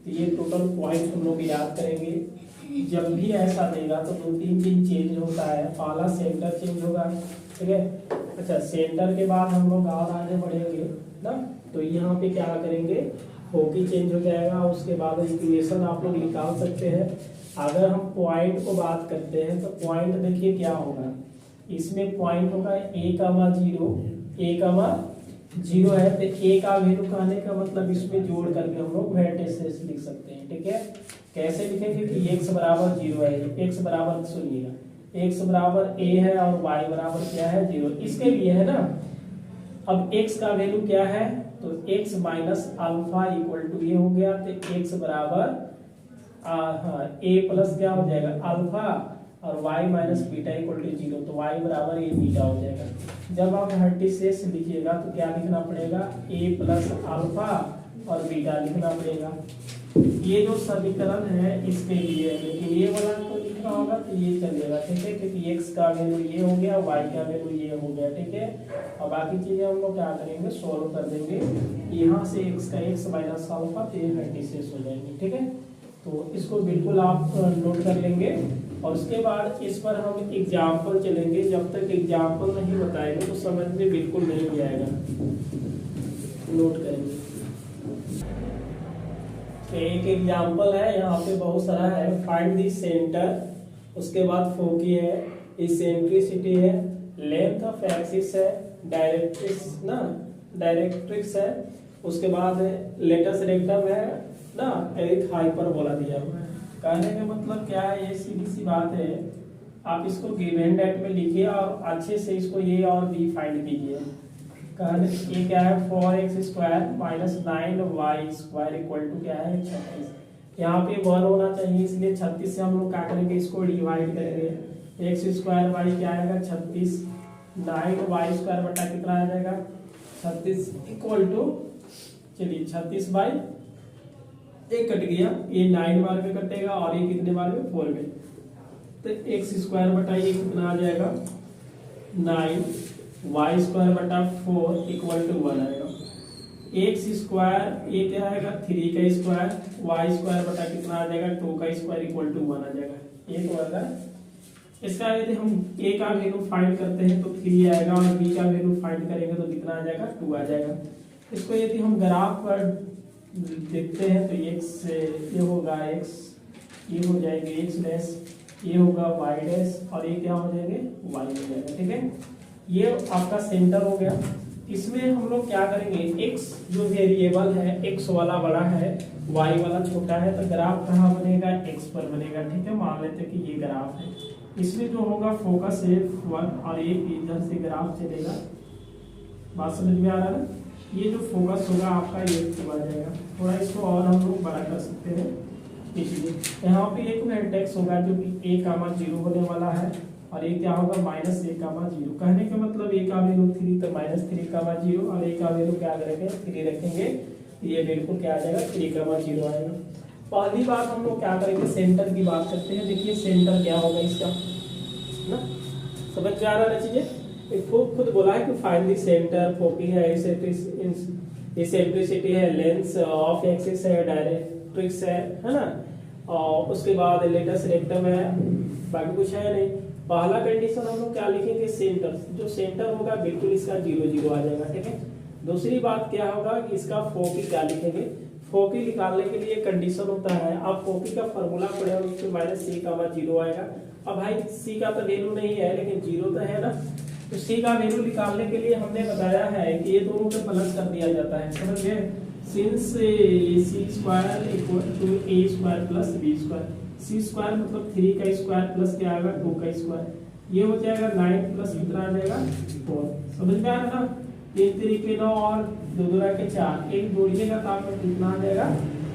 तो ये टोटल पॉइंट हम लोग याद करेंगे। जब भी ऐसा देगा तो 2-3 चीज चेंज होता है। पहला सेंटर चेंज होगा, ठीक है। अच्छा, सेंटर के बाद हम लोग और आगे बढ़ेंगे ना, तो यहाँ पे क्या करेंगे, फोकी चेंज हो जाएगा। उसके बाद इक्वेशन आप लोग निकाल सकते हैं। अगर हम पॉइंट को बात करते हैं तो पॉइंट देखिए क्या होगा, इसमें पॉइंट होगा a, 0, a, 0 है, तो a का वैल्यू कहने का मतलब इसमें जोड़ करके हम लोग वेर्टिसेस लिख सकते हैं, ठीक है। कैसे लिखेंगे कि x बराबर 0 है, x बराबर, सुनिएगा, x बराबर a है और y बराबर क्या है, 0, इसके लिए है ना। अब x का वैल्यू क्या है, तो x minus alpha equal to ये हो गया, तो x बराबर a प्लस क्या हो जाएगा, अल्फा, और y minus beta equal to 0, तो y बराबर a बीटा हो जाएगा। जब आप वर्टिसेस लिखिएगा तो क्या लिखना पड़ेगा, a प्लस अल्फा और बीटा लिखना पड़ेगा। ये जो समीकरण है इसके लिए, लेकिन ये वाला तो लिखना होगा तो ये चलेगा, ठीक है, क्योंकि x का वैल्यू ये हो गया, y का वैल्यू ये हो गया, ठीक है। और बाकी चीजें हम लोग क्या करेंगे, सोल्व कर देंगे। यहाँ से x का x माइनस अल्फा, तो ये वर्टिसेस हो जाएंगे, ठीक है। तो इसको बिल्कुल आप नोट कर लेंगे। और उसके बाद इस पर हम एग्जाम्पल चलेंगे। जब तक एग्जाम्पल नहीं बताएंगे तो समझ में बिल्कुल नहीं आएगा, नोट करेंगे। एक एग्जाम्पल है, यहाँ पे बहुत सारा है। फाइंड द सेंटर, उसके बाद फोकी है, इसेंट्रिसिटी है, लेंथ ऑफ एक्सिस है, डायरेक्ट्रिक्स ना, डायरेक्ट्रिक्स है, उसके बाद लेटस रेक्टम है ना, एक हाइपरबोला दिया हुआ है। कहने का मतलब क्या है, ये सीधी सी बात है। आप इसको गिवन डेट में लिखिए और अच्छे से इसको ए और बी फाइंड कीजिए। ये क्या है 4x² minus 9y² equal to क्या है 36। यहाँ पे 1 होना चाहिए, इसलिए 36 से हम लोग क्या करेंगे, इसको डिवाइड करेंगे। x² बाई क्या आएगा 36, 9y² बटा कितना आ जाएगा 36 इक्वल टू, चलिए 36 बाई एक कट गया, ये 9 बार में कटेगा और ये कितने बार में 4 में, तो x² बटा ये कितना आ जाएगा 9y² बटा 4 इक्वल टू 1 आएगा। x² ये क्या आएगा 3 का स्क्वायर, y² बटा कितना आ जाएगा 2 का स्क्वायर इक्वल टू 1 आ जाएगा। ये तो आएगा। इसका यदि हम a का वैल्यू फाइंड करते हैं तो 3 आएगा और b का वैल्यू फाइंड करेंगे तो कितना आ जाएगा 2 आ जाएगा। इसको यदि हम ग्राफ पर देखते हैं तो x ये होगा x, ये हो जाएंगे x डैश, ये होगा y डैश और ये क्या हो जाएंगे y हो जाएगा। ठीक है, ये आपका सेंटर हो गया। इसमें हम लोग क्या करेंगे, x जो वेरिएबल है x वाला बड़ा है y वाला छोटा है, तो ग्राफ कहाँ बनेगा x पर बनेगा। ठीक है, मान लेते हैं कि ये ग्राफ है, इसमें जो होगा फोकस है 1 और एक इधर से ग्राफ चलेगा। बात समझ में आ रहा है ना, ये जो फोकस होगा आपका ये आ जाएगा। थोड़ा इसको और हम लोग बड़ा कर सकते हैं, इसलिए यहाँ पे एक वर्टेक्स होगा जो कि a,0 होने वाला है और ये क्या होगा -a,0। कहने का मतलब a का वैल्यू 3 तो -3,0 और a का वैल्यू क्या करेंगे 3 रखेंगे, ये बिल्कुल क्या आ जाएगा 3,0 आएगा। पहली बात हम लोग क्या करेंगे, सेंटर की बात करते हैं। देखिए सेंटर क्या होगा इसका ना, समझ में आ रहा है चीजें। खुद बोला है कि फाइंड द सेंटर, फोकी है, इसेंट्रिसिटी है, लेंस ऑफ एक्सिस है, डायरेक्ट्रिक्स है ना, और उसके बाद लेटस रेक्टम है, बाकी कुछ है नहीं। पहला कंडीशन हम लोग क्या लिखेंगे, सेंटर, जो सेंटर होगा बिल्कुल इसका 0 0 आ जाएगा। ठीक है, दूसरी बात क्या होगा कि इसका फोकी क्या लिखेंगे, फोकी निकालने के लिए कंडीशन होता है, आप फोकी का फॉर्मूला पढ़े हो उसमें -c,0 आएगा। अब भाई c का तो वैल्यू नहीं है लेकिन 0 तो है ना, तो c का वैल्यू निकालने के लिए हमने बताया है कि ये दोनों को प्लस कर दिया जाता है। समझ गए, since c² equal to a² plus b², c² मतलब 3 का स्क्वायर प्लस क्या आएगा 2 का स्क्वायर, ये हो जाएगा 9 प्लस कितना आ जाएगा 4। समझ में आ रहा ना, 3 तरीके 9 और 2 2 के 4, एक जोड़िएगा तो आपको कितना आ जाएगा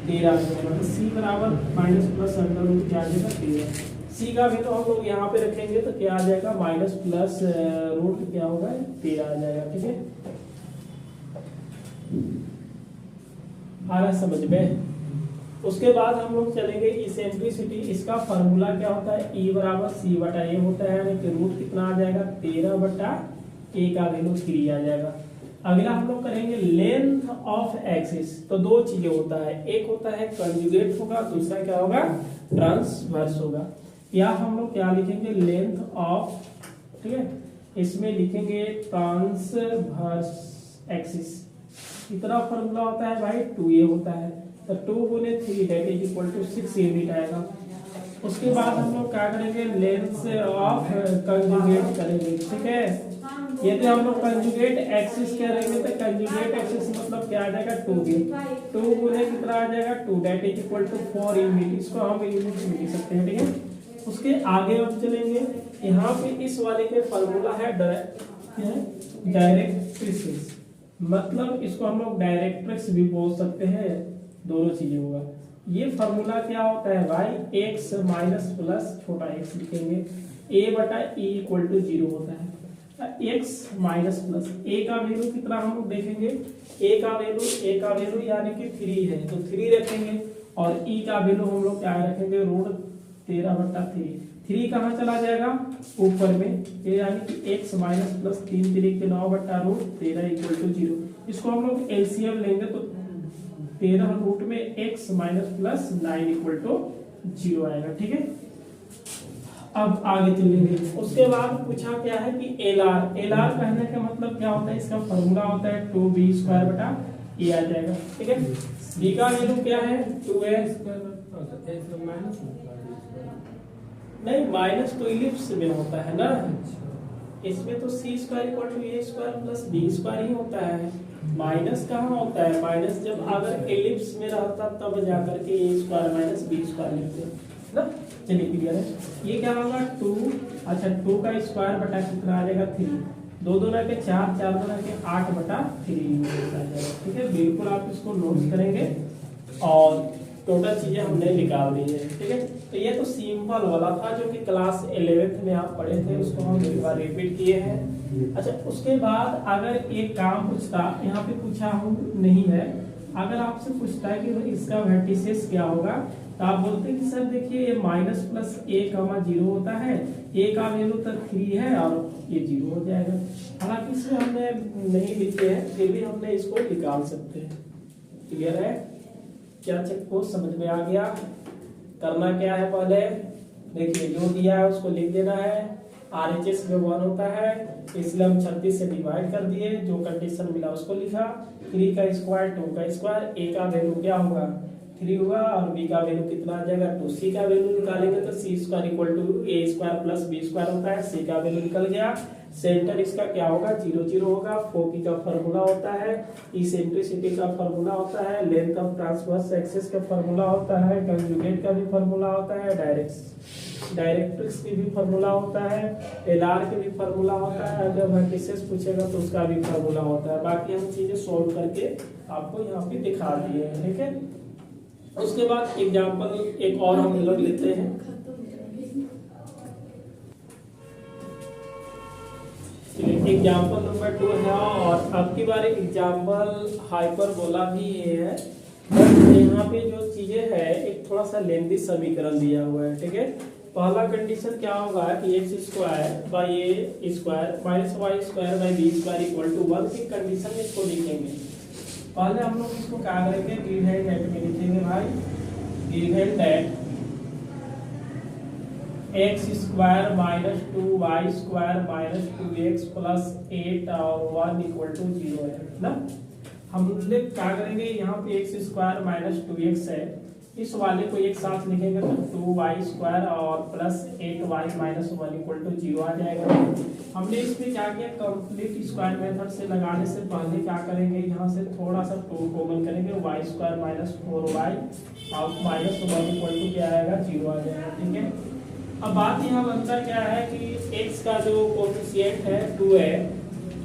13 आ जाएगा। तो c बराबर माइनस प्लस अंडर रूट क्या आ जाएगा 13। c का भी तो हम लोग यहाँ पे रखेंगे तो क्या आ जाएगा माइनस प्लस रूट क्या होगा 13 आ जाएगा। ठीक है, आ रहा समझ में। उसके बाद हम लोग चलेंगे इसेंट्रिसिटी, इसका फॉर्मूला क्या होता है, E बराबर C बटा A होता है, यानी कि रूट कितना आ जाएगा 13 बटा A का वैल्यू 3 आ जाएगा। अगला हम लोग करेंगे लेंथ ऑफ एक्सिस, तो दो चीजें होता है, एक होता है कंजुगेट होगा, दूसरा क्या होगा ट्रांसवर्स होगा। या हम लोग क्या लिखेंगे लेंथ ऑफ, ठीक है, इसमें लिखेंगे ट्रांसवर्स एक्सिस। कितना फॉर्मूला होता है भाई 2a होता है, तो 2 गुने 3 that is equal to 6 unit आएगा। उसके बाद हम लोग क्या करेंगे लेंथ ऑफ कंजुगेट करेंगे। ठीक है, यदि हम लोग कंजुगेट एक्सिस करेंगे तो कंजुगेट एक्सिस मतलब क्या आ जाएगा 2 गुने कितना आ जाएगा 2 that is equal to 4 unit, इसको हम यूनिट में लिख सकते हैं। ठीक है, उसके आगे हम चलेंगे, यहाँ पे इस वाले के फॉर्मूला है डायरेक्ट्रिक्स, मतलब इसको हम लोग डायरेक्ट्रिक्स भी बोल सकते हैं, दोनों चीजें होगा। ये फॉर्मूला क्या होता है भाई, x माइनस प्लस छोटा x लिखेंगे, a बटा e इक्वल टू 0 होता है। x माइनस प्लस a का वैल्यू कितना हम लोग देखेंगे, a का वैल्यू यानी कि 3 है तो 3 रखेंगे, और e का वैल्यू हम लोग क्या रखेंगे रूट 13 बटा 3 कहाँ चला जाएगा ऊपर में, ये यानी कि x माइनस प्लस 3 3 के 9 बटा रूट 13 इक्वल टू 0। इसको हम लोग एलसीएम लेंगे तो 13 रूट में x minus plus 9 equal to 0 आएगा। ठीक है, अब आगे चलेंगे। उसके बाद पूछा क्या है कि एलआर कहने का मतलब क्या होता है, इसका फॉर्मूला होता है 2b² बटा a आ जाएगा। ठीक है, b का वैल्यू क्या है 2a, नहीं माइनस तो इलिप्स में होता है ना, इसमें तो c² equal to a² plus b² ही होता है, माइनस कहाँ होता है, माइनस जब अगर एलिप्स में रहता तब जाकर के a² माइनस b² लिखते हैं। ना। चलिए क्लियर है। ये क्या होगा 2, अच्छा 2 का स्क्वायर बटा कितना आ जाएगा 3, 2 दूना के 4, 4 दूना के 8 बटा 3 आ जाएगा। ठीक है, बिल्कुल आप इसको नोट्स करेंगे और टोटल चीजें हमने निकाल दी है। ठीक है, तो ये तो सिंपल वाला था जो कि क्लास 11th में आप पढ़े थे, उसको हम एक बार रिपीट किए हैं। अच्छा, उसके बाद अगर एक काम पूछता, यहाँ पे पूछा हूँ नहीं है, अगर आपसे पूछता है कि इसका वर्टिसेस क्या होगा, तो आप बोलते हैं कि सर देखिए ये माइनस प्लस a कामा 0 होता है, a का वैल्यू तो 3 है और ये 0 हो जाएगा। हालांकि इसमें हमने नहीं लिखे हैं, फिर भी हमने इसको निकाल सकते हैं। क्लियर है? क्या चेक को समझ में आ गया? करना क्या है, पहले देखिए जो दिया है उसको लिख देना है। RHS में 1 होता है, इसलिए हम 36 से डिवाइड कर दिए, जो कंडीशन मिला उसको लिखा। 3 का स्क्वायर 2 का स्क्वायर, a का वैल्यू क्या होगा 3 होगा और b का वैल्यू कितना आ जाएगा 2। c का वैल्यू निकालेंगे तो c square equal to a square plus b square होता है, c का वैल्यू निकल गया। सेंटर इसका क्या होगा 0 0 होगा। फोकी का फार्मूला होता है, इसेंट्रिसिटी का फार्मूला होता है, लेंथ ऑफ ट्रांसवर्स एक्सिस का फार्मूला होता है, कंजुगेट का भी फार्मूला होता है, डायरेक्ट्रिक्स की भी फार्मूला होता है, एलआर के भी फार्मूला होता है। अगर वर्टिसेस पूछेगा तो उसका भी फार्मूला होता है। बाकी हम चीजें सॉल्व करके आपको यहाँ पे दिखा दिए हैं। ठीक है, उसके बाद एग्जांपल एक और हम लोग लेते हैं। एग्जाम्पल नंबर 2 है और अब की बार एग्जाम्पल हाइपरबोला भी है। यहाँ पे जो चीजें है एक थोड़ा सा लेंथी समीकरण दिया हुआ है। ठीक है, पहला कंडीशन क्या होगा कि x square by a square minus y square by b square equal to 1 की कंडीशन में इसको लिखेंगे। पहले हम लोग इसको क्या करेंगे, गिवन दैट में लिखेंगे भाई, given that x square minus 2y square minus 2x plus 8 और 1 इक्वल टू 0 है ना। हम लोग क्या करेंगे, यहाँ पे एक्स स्क्वायर माइनस 2x है, इस वाले को एक साथ लिखेंगे तो 2y स्क्वायर और plus 8y minus 1 equal to 0 आ जाएगा। हमने इसमें क्या किया, कंप्लीट स्क्वायर मेथड से लगाने से पहले क्या करेंगे, यहाँ से थोड़ा सा 2 कॉमन करेंगे, y स्क्वायर माइनस 4y और माइनस 1 इक्वल टू क्या आएगा 0 आ जाएगा। ठीक है, अब बात यहाँ बनता क्या है कि x का जो कोफिशिएंट है 2 है,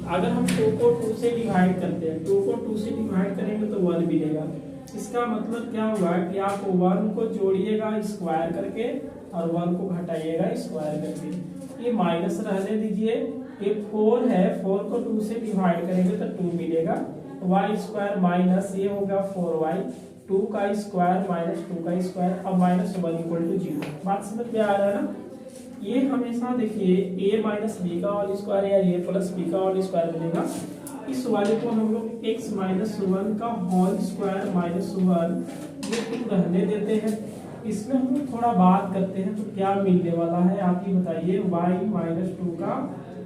अगर हम 2 को 2 से डिवाइड करते हैं, 2 को 2 से डिवाइड करेंगे तो 1 मिलेगा। इसका मतलब क्या हुआ कि आप 1 को जोड़िएगा स्क्वायर करके और 1 को घटाइएगा स्क्वायर करके। ये माइनस रहने दीजिए, ये 4 है, 4 को 2 से डिवाइड करेंगे तो 2 मिलेगा, y स्क्वायर माइनस ये होगा 4y, 2 का स्क्वायर माइनस 2 का स्क्वायर और माइनस 1 इक्वल टू 0। बात समझ में आ रहा है ना। ये हमेशा देखिए a माइनस बी का होल स्क्वायर या a प्लस बी का होल स्क्वायर बनेगा। इस वाले को हम लोग x माइनस 1 का होल स्क्वायर माइनस 1 ये 2 रहने देते हैं। इसमें हम लोग थोड़ा बात करते हैं तो क्या मिलने वाला है आप ही बताइए, y माइनस 2 का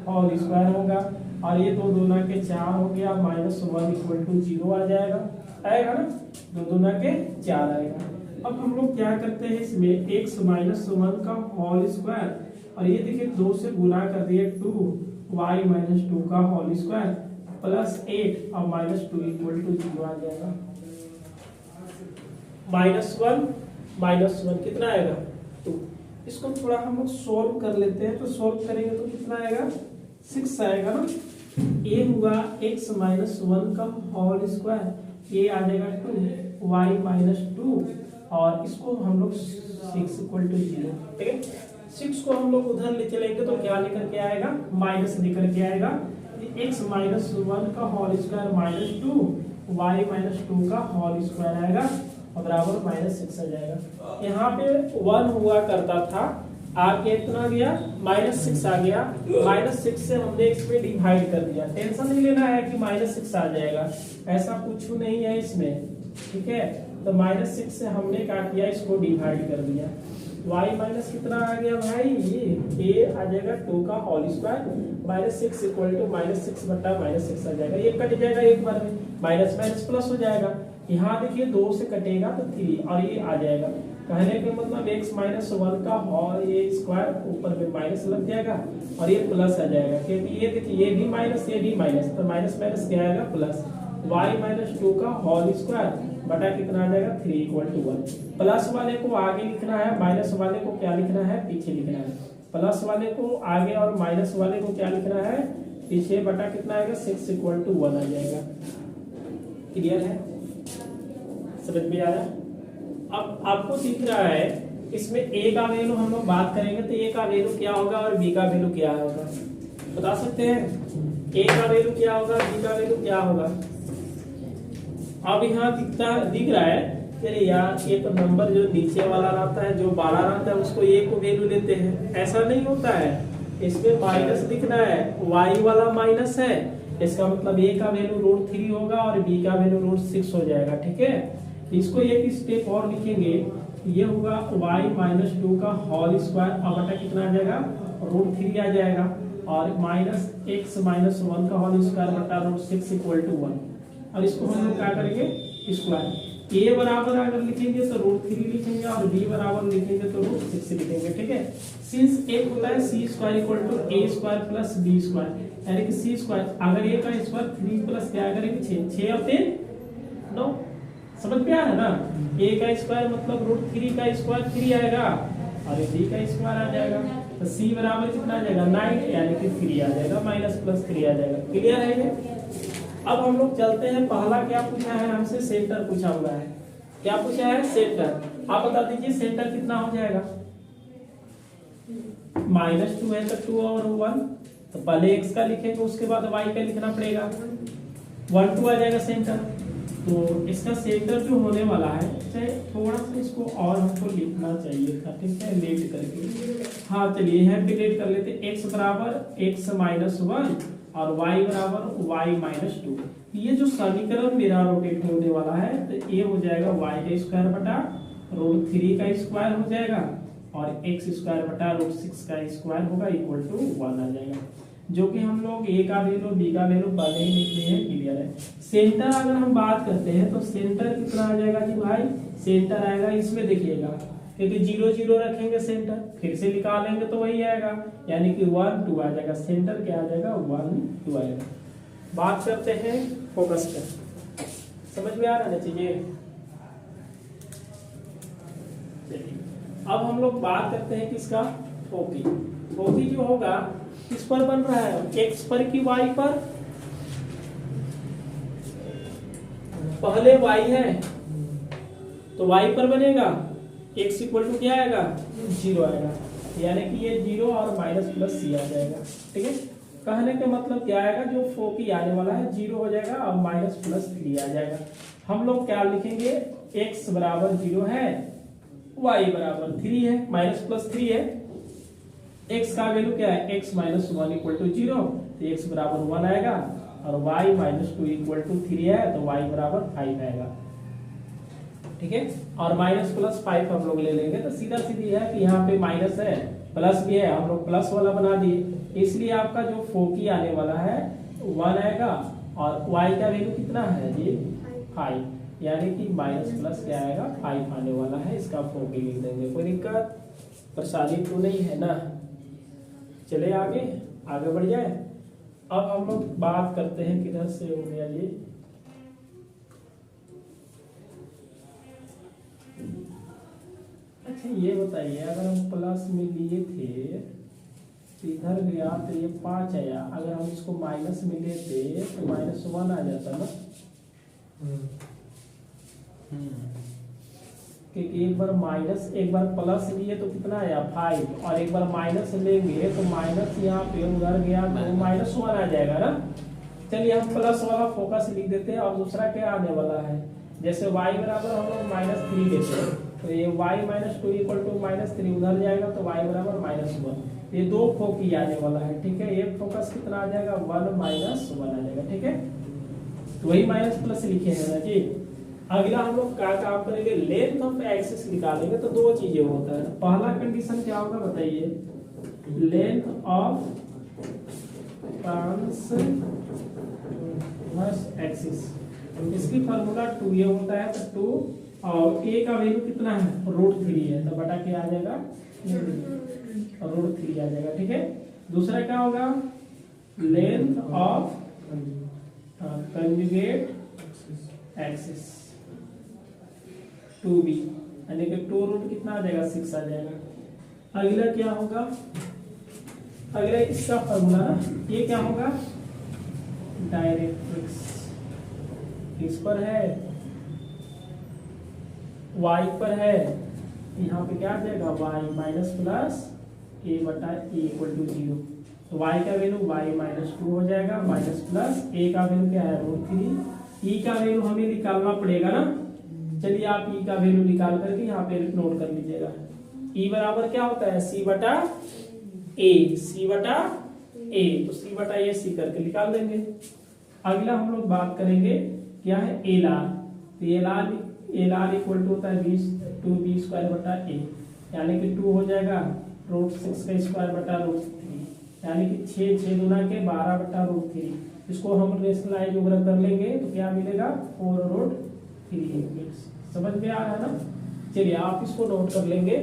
होल स्क्वायर होगा और ये 2 दूना के 4 हो गया, माइनस 1 इक्वल टू 0 आ जाएगा, आएगा ना, 2 दूना के 4 आएगा। अब हम लोग क्या करते हैं, इसमें x माइनस 1 का होल स्क्वायर और ये देखिए 2 से गुना कर दिए 2y माइनस 2 का होल स्क्वायर प्लस 8 और माइनस 2 इक्वल टू 0 आ जाएगा। माइनस 1 कितना आएगा 2। इसको थोड़ा हम लोग सोल्व कर लेते हैं, तो सोल्व करेंगे तो कितना आएगा 6 आएगा ना। ये हुआ x माइनस 1 का होल स्क्वायर, ये आ जाएगा 2y माइनस 2 और इसको हम लोग 6 इक्वल टू 0। ठीक है, 6 को हम लोग उधर ले चलेंगे तो क्या लेकर के आएगा, माइनस लेकर के आएगा। x माइनस 1 का whole square minus 2 y minus 2 का होल स्क्वायर आएगा और बराबर माइनस 6 आ जाएगा। यहाँ पे 1 हुआ करता था, आगे इतना गया माइनस 6 आ गया, माइनस 6 से हमने इसमें डिवाइड कर दिया। टेंशन नहीं लेना है कि माइनस 6 आ जाएगा, ऐसा कुछ नहीं है इसमें। ठीक है, तो माइनस 6 से हमने क्या किया, इसको डिवाइड कर दिया। y माइनस कितना आ गया भाई, ये a आ जाएगा 2 का whole square minus 6 equal to minus 6 बटा माइनस 6 आ जाएगा। ये कट जाएगा एक बार में, माइनस माइनस प्लस हो जाएगा। यहाँ देखिए 2 से कटेगा तो 3 और ये आ जाएगा। कहने का मतलब x माइनस 1 का होल ये स्क्वायर ऊपर में माइनस लग जाएगा और ये प्लस आ जाएगा, क्योंकि ये देखिए ये भी माइनस ये भी माइनस, तो माइनस माइनस क्या आएगा प्लस। वाई माइनस टू का होल स्क्वायर बटा कितना आ जाएगा 3 इक्वल टू 1। प्लस वाले को आगे लिखना है, माइनस वाले को क्या लिखना है पीछे लिखना है। प्लस वाले को आगे और माइनस वाले को क्या लिखना है पीछे, बटा कितना आएगा 6 इक्वल टू 1 आ जाएगा। क्लियर है, समझ में आ रहा है। अब आपको दिख रहा है इसमें ए का वैल्यू हम लोग बात करेंगे तो ए का वैल्यू क्या होगा और बी का वैल्यू क्या होगा बता सकते हैं। ए का वैल्यू क्या होगा, बी का वैल्यू क्या होगा। अब यहाँ दिख रहा है अरे यार ये तो नंबर जो नीचे वाला रहता है जो बड़ा रहता है उसको ए को वैल्यू लेते हैं, ऐसा नहीं होता है। इसमें माइनस दिखना है, वाई वाला माइनस है, इसका मतलब ए का वैल्यू √3 होगा और बी का वैल्यू √6 हो जाएगा। ठीक है, इसको एक स्टेप और लिखेंगे, ये होगा y माइनस 2 का होल स्क्वायर और बटा कितना आ जाएगा √3 आ जाएगा, और माइनस x माइनस 1 का होल स्क्वायर बटा √6 इक्वल टू 1। और इसको हम लोग क्या करेंगे स्क्वायर, a बराबर अगर लिखेंगे तो √3 लिखेंगे और b बराबर लिखेंगे तो √6 लिखेंगे। ठीक है, सिंस एक होता है c square equal to a square plus b square, यानी कि c स्क्वायर अगर a का स्क्वायर 3 प्लस क्या करेंगे 6 और 3 9, समझ में आ रहा है ना। a का स्क्वायर मतलब √3 का स्क्वायर 3 आएगा और b का स्क्वायर आ जाएगा, तो c बराबर कितना आ जाएगा 9, यानी कि 3 आ जाएगा, माइनस प्लस 3 आ जाएगा। क्लियर है ये। अब हम लोग चलते हैं, पहला क्या पूछा है हमसे, सेंटर पूछा हुआ है। क्या पूछा है सेंटर, आप बता दीजिए सेंटर कितना हो जाएगा। -2 है तो 2 और 1, तो पहले x का लिखेंगे उसके बाद y का लिखना पड़ेगा, 1 2 आ जाएगा सेंटर। तो इसका सेंटर जो होने वाला है, चाहे थोड़ा सा इसको और हमको लिखना चाहिए था, ठीक है, लेट करके। हाँ चलिए यहाँ पे लेट कर लेते, x बराबर x माइनस 1 और y बराबर y माइनस 2। ये जो समीकरण मेरा रोटेट होने वाला है तो ये हो जाएगा y का स्क्वायर बटा √3 का स्क्वायर हो जाएगा और x स्क्वायर बटा √6 का स्क्वायर होगा इक्वल टू 1 आ जाएगा, जो कि हम लोग a का वैल्यू b का वैल्यू पहले ही लिख लिए हैं। क्लियर है। सेंटर अगर हम बात करते हैं तो सेंटर कितना आ जाएगा जी भाई, सेंटर आएगा इसमें देखिएगा, क्योंकि 0 0 रखेंगे सेंटर, फिर से निकालेंगे तो वही आएगा, यानी कि 1 2 आ जाएगा, सेंटर क्या आ जाएगा 1 2 आएगा। बात करते हैं फोकस पर, समझ में आ रहा है चीजें। अब हम लोग बात करते हैं किसका, फोकी। फोकी जो होगा किस पर बन रहा है, x पर कि y पर। पहले y है तो y पर बनेगा, x इक्वल टू क्या आएगा 0 आएगा, यानी कि ये 0 और माइनस प्लस c आ जाएगा। ठीक है, कहने का मतलब क्या आएगा, जो फोकी आने वाला है 0 हो जाएगा और माइनस प्लस 3 आ जाएगा। हम लोग क्या लिखेंगे, x बराबर 0 है, y बराबर 3 है, माइनस प्लस 3 है, x का वैल्यू क्या है x माइनस 1 इक्वल टू 0, तो x बराबर 1 आएगा, और y माइनस 2 इक्वल टू 3 है तो y बराबर 5 आएगा। ठीक है, और माइनस प्लस 5 हम लोग ले लेंगे तो सीधा सीधी है कि यहाँ पे माइनस है प्लस भी है, हम लोग प्लस वाला बना दिए, इसलिए आपका जो फोकी आने वाला है 1 आएगा और y का वैल्यू कितना है जी 5, यानी कि माइनस प्लस क्या आएगा 5 आने वाला है, इसका फोकी लिख देंगे। कोई दिक्कत परेशानी तो नहीं है ना। चले आगे बढ़ जाए। अब हम लोग बात करते हैं किधर से हो गया ये, अच्छा ये बताइए, अगर हम प्लस में लिए थे तो इधर गया तो ये 5 आया, अगर हम इसको माइनस में लेते तो -1 आ जाता ना। क्योंकि एक बार माइनस एक बार प्लस लिए तो कितना आया 5, और एक बार माइनस लेंगे तो माइनस यहाँ पे उधर गया तो -1 आ जाएगा ना। चलिए हम प्लस वाला फोकस लिख देते हैं, और दूसरा क्या आने वाला है, जैसे y बराबर हम लोग -3 लेते हैं तो ये y माइनस 2 इक्वल टू -3 उधर जाएगा तो y बराबर -1, ये दो फोकी आने वाला है। ठीक है, एक फोकस कितना आ जाएगा 1 -1 आ जाएगा। ठीक है, तो वही माइनस प्लस लिखे हैं ना जी। अगला हम लोग क्या काम करेंगे, लेंथ ऑफ एक्सिस निकालेंगे तो दो चीजें होता है। पहला कंडीशन क्या होगा बताइए, लेंथ ऑफ ट्रांसवर्स एक्सिस, इसकी फार्मूला 2a होता है, तो 2 और a का वैल्यू कितना है √3 है, तो बटा के आ जाएगा √3 आ जाएगा। ठीक है, दूसरा क्या होगा, length of conjugate axis 2b, यानी कि 2 रूट कितना आ जाएगा 6 आ जाएगा। अगला क्या होगा, अगला इसका फॉर्मूला ना, ये क्या होगा डायरेक्ट्रिक्स, किस पर है y पर है, यहाँ पे क्या आ जाएगा y माइनस प्लस a बटा a इक्वल टू 0। तो y का वैल्यू y माइनस 2 हो जाएगा, माइनस प्लस a का वैल्यू क्या है √3। e का वैल्यू हमें निकालना पड़ेगा ना, चलिए आप e का वैल्यू निकाल करके यहाँ पे नोट कर लीजिएगा। e बराबर क्या होता है c बटा a, c बटा a, तो c बटा a c करके निकाल देंगे। अगला हम लोग बात करेंगे क्या है एल आर, तो एल आर इक्वल टू होता है 2b स्क्वायर बटा a, यानी कि 2 हो जाएगा √6 का स्क्वायर बटा √3, यानी कि 6 गुना के 12 बटा √3। इसको हम रेशनलाइज वगैरह कर लेंगे तो क्या मिलेगा 4√3। समझ में आ रहा है ना, चलिए आप इसको नोट कर लेंगे।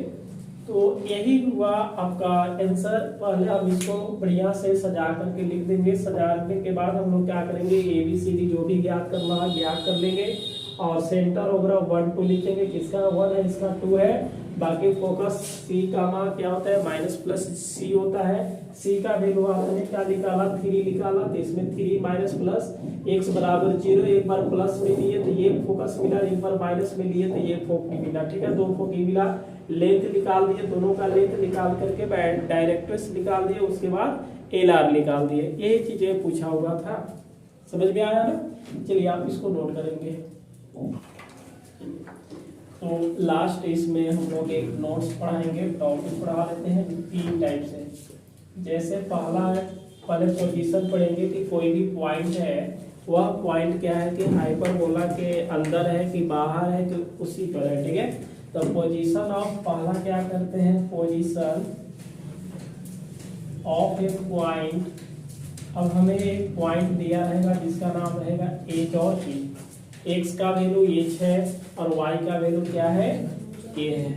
तो यही हुआ आपका आंसर। पहले हम इसको बढ़िया से सजा करके लिख देंगे, सजाने के बाद हम लोग क्या करेंगे ABCD जो भी ज्ञात करना है ज्ञात कर लेंगे, और सेंटर वगैरह 1 2 लिखेंगे, किसका 1 है इसका 2 है, बाकी फोकस C का मान क्या होता है माइनस प्लस C होता है। C का वैल्यू आपने क्या निकाला 3 निकाला, तो इसमें 3 माइनस प्लस x बराबर 0, एक बार प्लस में लिए तो ये फोकस मिला, एक बार माइनस में लिए तो ये फोकी मिला, ठीक है 2 फोकी मिला। लेंथ निकाल दिए, दोनों का लेंथ निकाल करके डायरेक्ट्रिक्स निकाल दिए, उसके बाद LR निकाल दिए। यही चीजें पूछा हुआ था, समझ में आया ना। चलिए आप इसको नोट करेंगे। तो लास्ट इसमें हम लोग एक नोट्स पढ़ाएंगे, टॉपिक पढ़ा लेते हैं 3 टाइप से। जैसे पहले पोजीशन पढ़ेंगे कि कोई भी पॉइंट है, वह पॉइंट क्या है कि हाइपरबोला के अंदर है कि बाहर है कि उसी पर है, ठीक है। तो पोजीशन ऑफ पहला क्या करते हैं, पोजीशन ऑफ ए पॉइंट। अब हमें एक पॉइंट दिया रहेगा जिसका नाम रहेगा एच और के। एक्स का वैल्यू एच है और वाई का वैल्यू क्या है के है,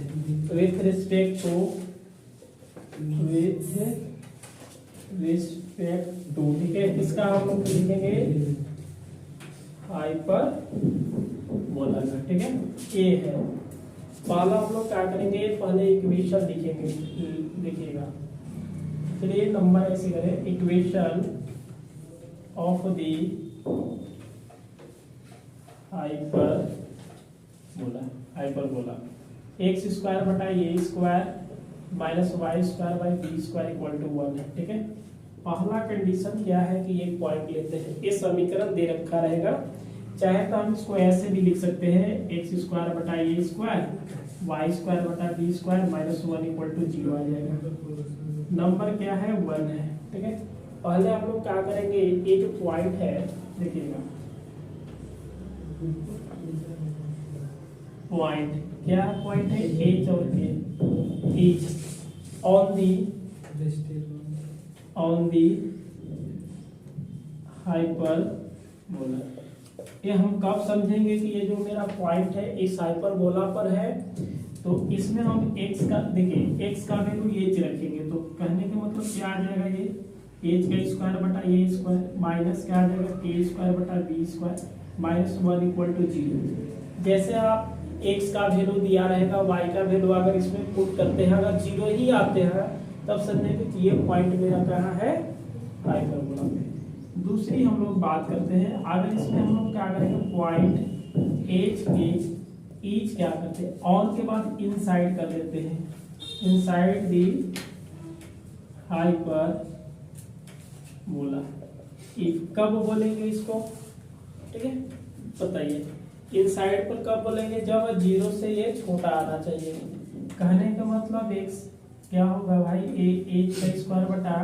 विथ रिस्पेक्ट टू, ठीक है। इसका हम लोग लिखेंगे हाइपर बोला, ठीक है। ए है पहला, हम लोग क्या करेंगे पहले इक्वेशन लिखेंगे, देखिएगा। चलिए नंबर ऐसे करें, equation of the hyperbola x square बटा a square minus y square by b square equal to 1 है, ठीक है। पहला कंडीशन क्या है कि एक पॉइंट लेते हैं, ये समीकरण दे रखा रहेगा, चाहे तो हम इसको ऐसे भी लिख सकते हैं एक्स स्क्वायर बटा ए स्क्वायर वाई स्क्वायर बटा b square minus 1 equal to 0 आ जाएगा। नंबर क्या है 1 है, ठीक है। पहले आप लोग क्या करेंगे, ये जो पॉइंट है देखिएगा, पॉइंट क्या पॉइंट है एच और के, एच ऑन दी हाइपरबोला। ये हम कब समझेंगे कि ये जो मेरा पॉइंट है इस हाइपरबोला पर है, तो इसमें हम x का देखिए x का वैल्यू एच रखेंगे, तो कहने का मतलब क्या आ जाएगा, ये एच का स्क्वायर बटा ए स्क्वायर माइनस क्या आ जाएगा के स्क्वायर बटा b square minus 1 equal to 0। जैसे आप x का वैल्यू दिया रहेगा, y का वैल्यू अगर इसमें पुट करते हैं, अगर 0 ही आते हैं तब समझेंगे कि ये पॉइंट मेरा कहाँ है हाइपरबोला पे। दूसरी हम लोग बात करते हैं, अगर इसमें हम लोग क्या करेंगे पॉइंट एच के ईच क्या करते हैं ऑन के बाद इनसाइड कर लेते हैं, इनसाइड दी हाइपरबोला। कब बोलेंगे इसको, ठीक है बताइए, इनसाइड पर कब बोलेंगे, जब 0 से ये छोटा आना चाहिए। कहने का मतलब x क्या होगा भाई, एच का स्क्वायर बटा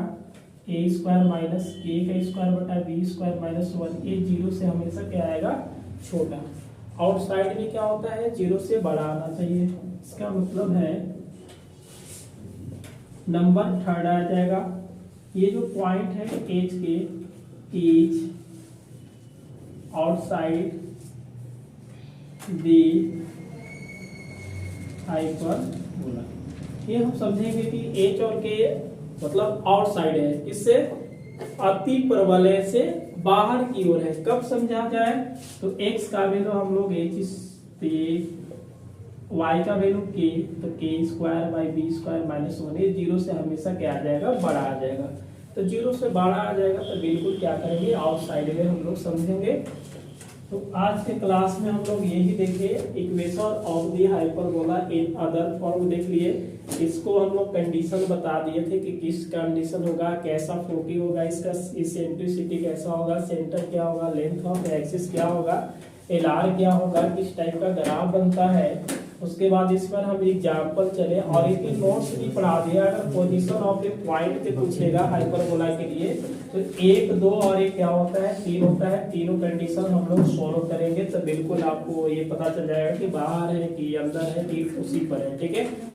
ए स्क्वायर माइनस के का स्क्वायर बटा बी स्क्वायर माइनस 1, ये 0 से हमेशा क्या आएगा छोटा। आउटसाइड में क्या होता है 0 से बड़ा आना चाहिए, इसका मतलब है नंबर 3 आ जाएगा। ये जो पॉइंट है एच के इज आउटसाइड दी हाइपरबोला। ये हम समझेंगे कि एच और के मतलब आउटसाइड है, इससे अति प्रबल से बाहर की ओर है। कब समझा जाए, तो x का वैल्यू हम लोग y का वैल्यू k, तो k square by b square minus 1, ये जीरो से हमेशा क्या आ जाएगा, बड़ा आ जाएगा। तो जीरो से बड़ा आ जाएगा तो बिल्कुल क्या करेंगे, आउटसाइड में हम लोग समझेंगे। तो आज के क्लास में हम लोग यही देखे, equation of the hyperbola in other form देख लिए। इसको हम लोग कंडीशन बता दिए थे कि किस कंडीशन होगा, कैसा फोकी होगा, इसका इसेंट्रिसिटी कैसा होगा, सेंटर क्या होगा, लेंथ ऑफ एक्सिस क्या होगा, एलआर क्या होगा, किस टाइप का ग्राफ बनता है। उसके बाद इस पर हम एग्जाम्पल चले और एक नोट्स भी पढ़ा दिया। अगर पोजीशन ऑफ ए पॉइंट पे पूछेगा हाइपरबोला के लिए तो 1, 2 और एक क्या होता है, 3 होता है। तीनों कंडीशन हम लोग सॉल्व करेंगे तो बिल्कुल आपको ये पता चल जाएगा कि बाहर है कि अंदर है कि उसी पर है। ठीक है।